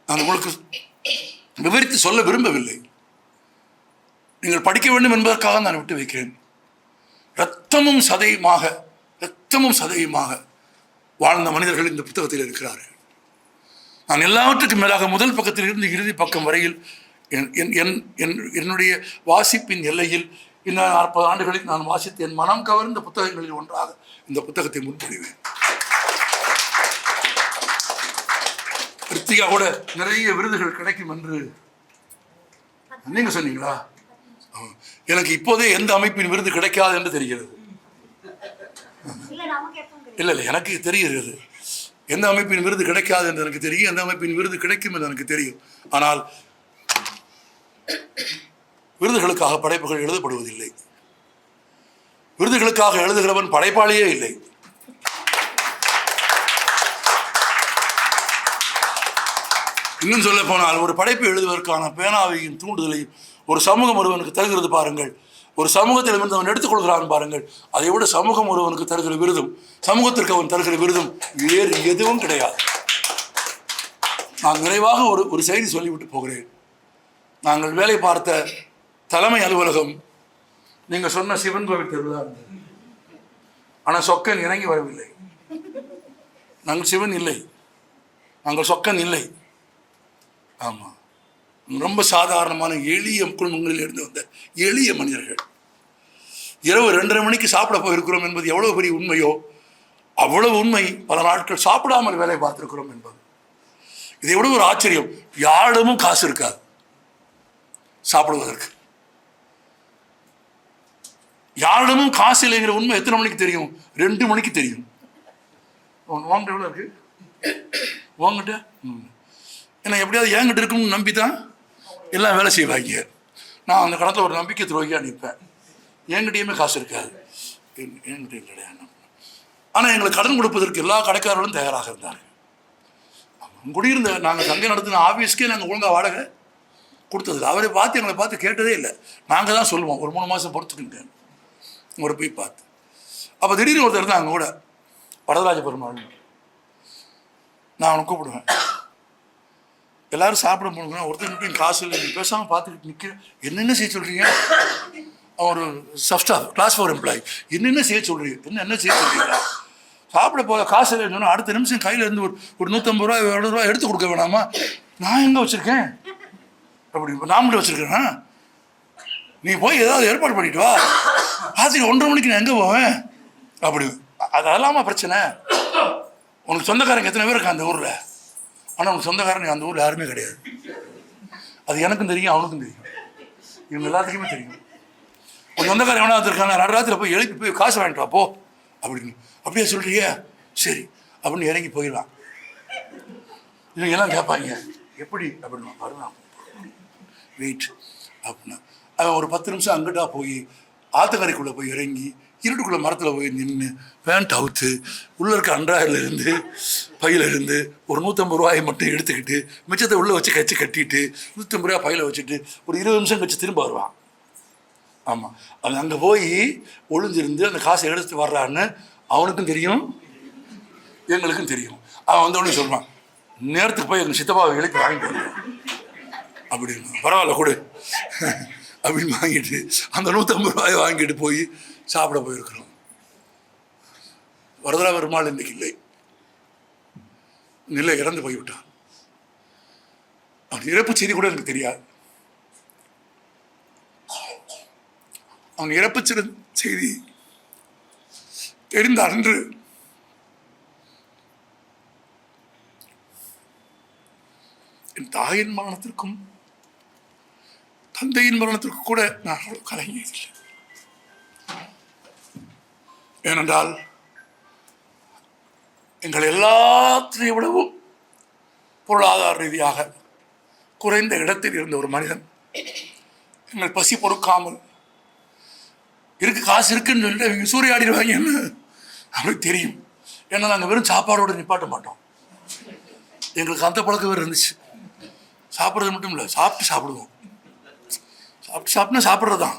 நான் உங்களுக்கு விவரித்து சொல்ல விரும்பவில்லை, நீங்கள் படிக்க வேண்டும் என்பதற்காக நான் விட்டு வைக்கிறேன். இரத்தமும் சதையுமாக வாழ்ந்த மனிதர்கள் இந்த புத்தகத்தில் இருக்கிறார்கள். நான் எல்லாவற்றுக்கும் மேலாக முதல் பக்கத்தில் இருந்து இறுதி பக்கம் வரையில் என்னுடைய வாசிப்பின் எல்லையில் இந்த 40 ஆண்டுகளில் நான் வாசித்த என் மனம் கவர்ந்த புத்தகங்களில் ஒன்றாக இந்த புத்தகத்தை முன்மொழிவேன். கிருத்திகா கூட நிறைய விருதுகள் கிடைக்கும் என்று நீங்க சொன்னீங்களா? எனக்கு இப்போதே எந்த அமைப்பின் விருது கிடைக்காது என்று தெரிகிறது. இல்லை, எனக்கு தெரிகிறது எந்த அமைப்பின் விருது கிடைக்காது என்று எனக்கு தெரியும், எந்த அமைப்பின் விருது கிடைக்கும் என்று எனக்கு தெரியும். ஆனால் விருதுகளுக்காக படைப்புகள் எழுதப்படுவதில்லை. விருதுகளுக்காக எழுதுகிறவன் படைப்பாளியே இல்லை. இன்னும் சொல்ல போனால் ஒரு படைப்பு எழுதுவதற்கான பேனாவையும் தூண்டுதலையும் ஒரு சமூகம் ஒருவனுக்கு தருகிறது பாருங்கள். ஒரு சமூகத்திலிருந்து அவன் எடுத்துக்கொள்கிறான் பாருங்கள். அதை விட சமூகம் ஒருவனுக்கு தருகிற விருதும் சமூகத்திற்கு அவன் தருகிற விருதும் வேறு எதுவும் கிடையாது. நான் நிறைவாக ஒரு செய்தி சொல்லிவிட்டு போகிறேன். நாங்கள் வேலை பார்த்த தலைமை அலுவலகம் நீங்கள் சொன்ன சிவன் கோவில் தெருவில் இருந்தது. ஆனால் சொக்கன் இறங்கி வரவில்லை. நாங்கள் சிவன் இல்லை, நாங்கள் சொக்கன் இல்லை. ஆமாம், ரொம்ப சாதாரணமான எளிய குடும்பங்களில் இருந்து வந்த எளிய மனிதர்கள். இரவு 2:30 மணிக்கு சாப்பிட போயிருக்கிறோம் என்பது எவ்வளவு பெரிய உண்மையோ அவ்வளவு உண்மை பல நாட்கள் சாப்பிடாமல் வேலை பார்த்திருக்கிறோம் என்பது. இதை விட ஒரு ஆச்சரியம், யாரிடமும் காசு இருக்காது சாப்பிடுவதற்கு. யாரிடமும் காசு இல்லைங்கிற உண்மை எத்தனை மணிக்கு தெரியும்? 2 மணிக்கு தெரியும். வாங்கிட்ட எவ்வளோ இருக்கு வாங்கிட்ட ஏன்னா எப்படியாவது ஏங்கிட்ட இருக்குன்னு நம்பி தான் எல்லாம் வேலை செய்வாங்க. நான் அந்த கடத்தில் ஒரு நம்பிக்கை துரோகியாக நிற்பேன். என்கிட்டயுமே காசு இருக்காது, என்கிட்ட கிடையாது. ஆனால் எங்களுக்கு கடன் கொடுப்பதற்கு எல்லா கடைக்காரர்களும் தயாராக இருந்தார்கள். குடியிருந்த நாங்கள் தங்கை நடத்தின ஆஃபீஸ்க்கே நாங்கள் ஒழுங்காக வாடகை கொடுத்தது. அவரை பார்த்து எங்களை பார்த்து கேட்டதே இல்லை. நாங்கள் தான் சொல்லுவோம் ஒரு 3 மாதம் பொறுத்துக்கிட்டேன் ஒரு போய் பார்த்து. அப்போ திடீர்னு ஒருத்தர் இருந்தால் அங்கே கூட வரதராஜ பெருமாள். நான் அவனை கூப்பிடுவேன். எல்லாரும் சாப்பிட போகணுங்கன்னா ஒருத்தர் காசு இல்லை, பேசாமல் பார்த்துக்கிட்டு நிற்க என்னென்ன செய்ய சொல்கிறீங்க? அவன் ஒரு ஸ்டாஃப் கிளாஸ் 4 எம்ப்ளாயி. என்னென்ன செய்ய சொல்கிறீங்க? என்ன செய்ய சொல்கிறீங்களா? சாப்பிட போக காசு இல்லைன்னு சொன்னால் அடுத்த நிமிஷம் கையில் இருந்து ஒரு 150 ரூபா 200 ரூபா எடுத்து கொடுக்க வேணாமா? நான் எங்கே வச்சுருக்கேன்? அப்படி நான் மட்டும் வச்சுருக்கேன்னா நீ போய் ஏதாவது ஏற்பாடு பண்ணிட்டு வா. ராத்திரி 1:30 மணிக்கு நான் எங்கே போவேன்? அப்படி அதெல்லாமா பிரச்சனை? உனக்கு சொந்தக்காரங்க எத்தனை பேர் இருக்கா அந்த ஊரில்? ஆனால் உனக்கு சொந்தக்காரங்க அந்த ஊரில் யாருமே கிடையாது. அது எனக்கும் தெரியும், அவனுக்கும் தெரியும், இவங்க எல்லாத்துக்குமே தெரியும். ஒரு சொந்தக்காரன் எவனா இருக்காங்க, நடுராத்திரில் போய் எழுப்பி போய் காசு வாங்கிட்டு வா போ அப்படின்னு. அப்படியே சொல்கிறியா? சரி அப்படின்னு இறங்கி போயிடலாம். இவங்க எல்லாம் கேட்பாங்க எப்படி அப்படின்னா வரலாம் வெயிட் அப்படின்னா அவன் ஒரு 10 நிமிஷம் அங்கிட்டா போய் ஆத்துக்கரைக்குள்ளே போய் இறங்கி இருட்டுக்குள்ளே மரத்தில் போய் நின்று பேண்ட் அவுத்து உள்ளே இருக்க அன்றாயிலிருந்து பையிலிருந்து ஒரு 150 ரூபாயை மட்டும் எடுத்துக்கிட்டு மிச்சத்தை உள்ளே வச்சு கட்டிட்டு 150 ரூபா பையில் வச்சுட்டு ஒரு 20 நிமிஷம் கழிச்சு திரும்ப வருவான். ஆமாம், அவன் அங்கே போய் ஒளிஞ்சிருந்து அந்த காசை எடுத்துட்டு வர்றான்னு அவனுக்கும் தெரியும், எங்களுக்கும் தெரியும். அவன் வந்தவொடனே சொல்லுவான், நேரத்துக்கு போய் எங்கள் சித்தப்பாவை எழுப்பி வாங்கிட்டு வந்தேன் அப்படின்னு. பரவாயில்ல கொடு அப்படின்னு வாங்கிட்டு அந்த 150 ரூபாயை வாங்கிட்டு போய் சாப்பிட போயிருக்கிறோம். வரதரா பெருமாள் இன்னைக்கு இல்லை, இறந்து போய்விட்டான். அவன் இறப்பு செய்தி கூட எனக்கு தெரியாது. அவன் இறப்பு செய்தி தெரிந்த அன்று என் தாயின் மரணத்திற்கும் தந்தையின் மரணத்திற்கு கூட நான் அவ்வளவு கலங்கியதில்லை. ஏனென்றால் எங்கள் எல்லாத்தினையும் விடவும் பொருளாதார ரீதியாக குறைந்த இடத்தில் இருந்த ஒரு மனிதன் எங்கள் பசி பொறுக்காமல் இருக்கு காசு இருக்குன்னு சொல்லிட்டு அவங்க சூறையாடிடுவாங்கன்னு அவங்களுக்கு தெரியும். ஏன்னா நாங்கள் வெறும் சாப்பாடோடு நிப்பாட்ட மாட்டோம். எங்களுக்கு அந்த பழக்கம் வேறு இருந்துச்சு. சாப்பிட்றது மட்டும் இல்லை, சாப்பிடுவோம். சாப்பிட்டுனா சாப்பிட்றது தான்.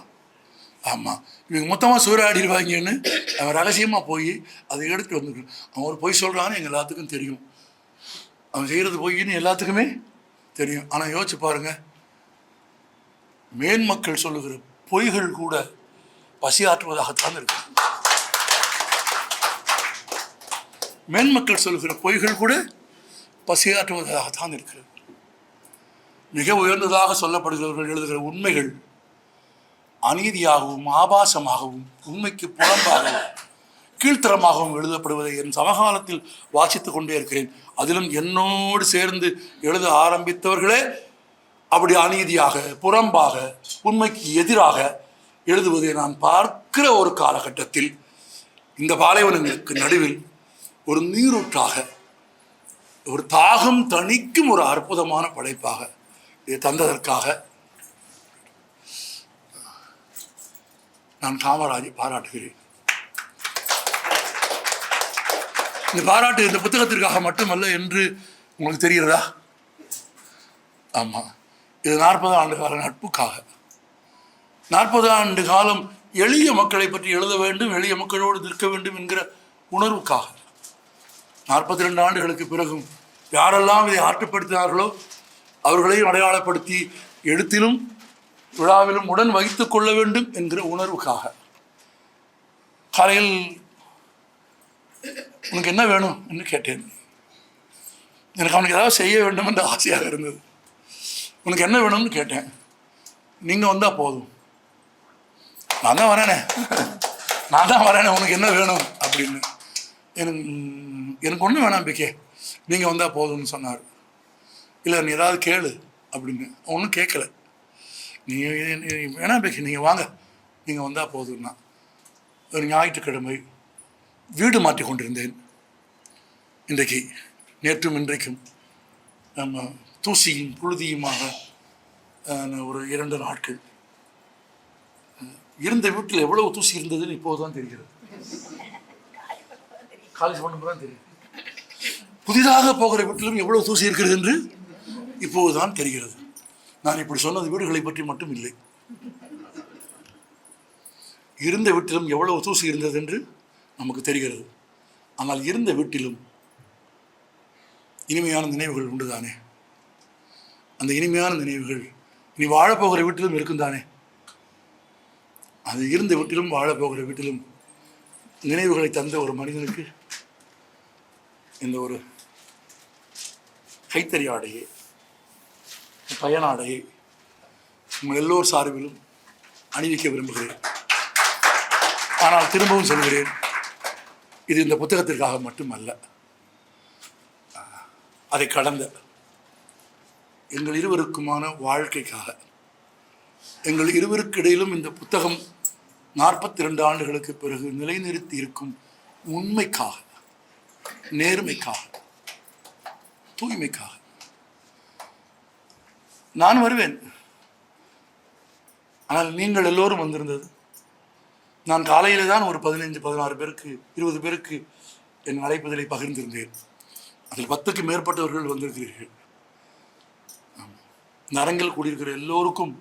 ஆமாம், இவங்க மொத்தமாக சூறையாடிடுவாங்கன்னு அவன் ரகசியமாக போய் அதை எடுத்து வந்துருக்கு. அவன் ஒரு பொய் சொல்கிறான்னு எங்கள் எல்லாத்துக்கும் தெரியும். அவன் செய்கிறது பொய்ன்னு எல்லாத்துக்குமே தெரியும். ஆனால் யோசிச்சு பாருங்கள், மேன்மக்கள் சொல்லுகிற பொய்கள் கூட பசியாற்றுவதாகத்தான் இருக்கு. மேன்மக்கள் சொல்லுகிற பொய்கள் கூட பசியாற்றுவதாகத்தான் இருக்கிறது. மிக உயர்ந்ததாக சொல்லப்படுகிறவர்கள் எழுதுகிற உண்மைகள் அநீதியாகவும் ஆபாசமாகவும் உண்மைக்கு புறம்பாகவும் கீழ்த்தரமாகவும் எழுதப்படுவதை என் சமகாலத்தில் வாசித்துக் கொண்டே இருக்கிறேன். அதிலும் என்னோடு சேர்ந்து எழுத ஆரம்பித்தவர்களே அப்படி அநீதியாக புறம்பாக உண்மைக்கு எதிராக எழுதுவதை நான் பார்க்கிற ஒரு காலகட்டத்தில் இந்த பாலைவனங்களுக்கு நடுவில் ஒரு நீரூற்றாக ஒரு தாகம் தணிக்கும் ஒரு அற்புதமான படைப்பாக இதை தந்ததற்காக நான் காமராஜை பாராட்டுகிறேன். இந்த பாராட்டு இந்த புத்தகத்திற்காக மட்டுமல்ல என்று உங்களுக்கு தெரிகிறதா? ஆமாம், இது 40 ஆண்டு கால நட்புக்காக. 40 ஆண்டு காலம் எளிய மக்களை பற்றி எழுத வேண்டும், எளிய மக்களோடு நிற்க வேண்டும் என்கிற உணர்வுக்காக. 42 ஆண்டுகளுக்கு பிறகும் யாரெல்லாம் இதை ஆற்றுப்படுத்தினார்களோ அவர்களையும் அடையாளப்படுத்தி எழுத்திலும் விழாவிலும் உடன் வகித்துக் கொள்ள வேண்டும் என்கிற உணர்வுக்காக. காலையில் உனக்கு என்ன வேணும் என்று கேட்டேன். எனக்கு அவனுக்கு ஏதாவது செய்ய வேண்டும் என்ற ஆசையாக இருந்தது. உனக்கு என்ன வேணும்னு கேட்டேன். நீங்கள் வந்தால் போதும். நான் தான் வரேனே உனக்கு என்ன வேணும் அப்படின்னு. எனக்கு ஒன்றும் வேணாம் பிகே, நீங்கள் வந்தால் போதும்னு சொன்னார். இல்லை நீ ஏதாவது கேளு அப்படின்னு. ஒன்றும் கேட்கல. நீங்கள் வேணாம் பிகே, நீங்கள் வாங்க, நீங்கள் வந்தால் போதும்னா. ஒரு ஞாயிற்றுக்கிழமை வீடு மாற்றி கொண்டிருந்தேன். இன்றைக்கு நேற்றும் இன்றைக்கும் நம்ம தூசியும் புழுதியுமாக ஒரு 2 நாட்கள் இருந்த வீட்டில் எவ்வளவு தூசி இருந்ததுன்னு இப்போதுதான் தெரிகிறது. காலேஜ் பண்ணும்போது தான் தெரியும். புதிதாக போகிற வீட்டிலும் எவ்வளவு தூசி இருக்கிறது என்று இப்போதுதான் தெரிகிறது. நான் இப்படி சொன்னது வீடுகளை பற்றி மட்டும் இல்லை, இருந்த வீட்டிலும் எவ்வளவு தூசி இருந்தது என்று நமக்கு தெரிகிறது. ஆனால் இருந்த வீட்டிலும் இனிமையான நினைவுகள் உண்டு தானே. அந்த இனிமையான நினைவுகள் இனி வாழப்போகிற வீட்டிலும் இருக்கும் தானே. அது இருந்த வீட்டிலும் வாழப்போகிற வீட்டிலும் நினைவுகளை தந்த ஒரு மனிதனுக்கு இந்த ஒரு கைத்தறி ஆடையை, பயனாடையை உங்கள் எல்லோர் சார்பிலும் அணிவிக்க விரும்புகிறேன். ஆனால் திரும்பவும் சொல்கிறேன், இது இந்த புத்தகத்திற்காக மட்டுமல்ல, அதை கடந்த எங்கள் இருவருக்குமான வாழ்க்கைக்காக, எங்கள் இருவருக்கு இடையிலும் இந்த புத்தகம் 42 ஆண்டுகளுக்கு பிறகு நிலைநிறுத்தி இருக்கும் உண்மைக்காக, நேர்மைக்காக, தூய்மைக்காக. நான் வருவேன், ஆனால் நீங்கள் எல்லோரும் வந்திருந்தது. நான் காலையிலே தான் ஒரு 15-16 பேருக்கு 20 பேருக்கு என் அழைப்புதலை பகிர்ந்திருந்தேன். அதில் 10க்கு மேற்பட்டவர்கள் வந்திருக்கிறீர்கள். இந்த அரங்கில் கூடியிருக்கிற எல்லோருக்கும்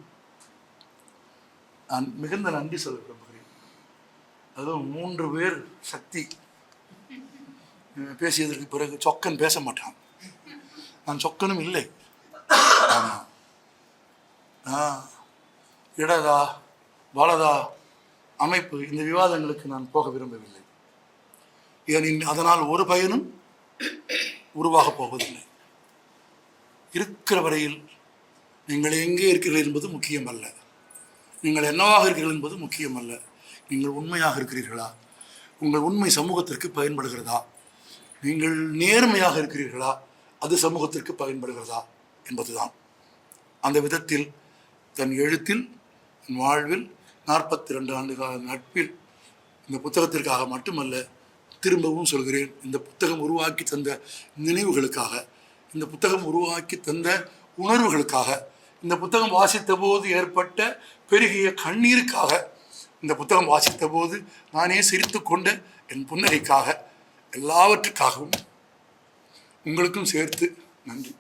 நான் மிகுந்த நன்றி சொல்ல விரும்புகிறேன். அதுவும் 3 பேர் சக்தி பேசியதற்கு பிறகு சொக்கன் பேச மாட்டான். நான் சொக்கனும் இல்லை. இடதா வலதா அமைப்பு, இந்த விவாதங்களுக்கு நான் போக விரும்பவில்லை. அதனால் ஒரு பயனும் உருவாகப் போவதில்லை. இருக்கிற வரையில் நீங்கள் எங்கே இருக்கிறீர்கள் என்பது முக்கியமல்ல, நீங்கள் என்னவாக இருக்கிறீர்கள் என்பது முக்கியமல்ல. நீங்கள் உண்மையாக இருக்கிறீர்களா? உங்கள் உண்மை சமூகத்திற்கு பயன்படுகிறதா? நீங்கள் நேர்மையாக இருக்கிறீர்களா? அது சமூகத்திற்கு பயன்படுகிறதா என்பதுதான். அந்த விதத்தில் தன் எழுத்தில், தன் வாழ்வில், 42 ஆண்டுகால நட்பில், இந்த புத்தகத்திற்காக மட்டுமல்ல, திரும்பவும் சொல்கிறேன், இந்த புத்தகம் உருவாக்கி தந்த நினைவுகளுக்காக, இந்த புத்தகம் உருவாக்கி தந்த உணர்வுகளுக்காக, இந்த புத்தகம் வாசித்த போது ஏற்பட்ட பெருகிய கண்ணீருக்காக, இந்த புத்தகம் வாசித்த போது நானே சிரித்து கொண்ட என் புன்னகைக்காக, எல்லாவற்றுக்காகவும் உங்களுக்கும் சேர்த்து நன்றி.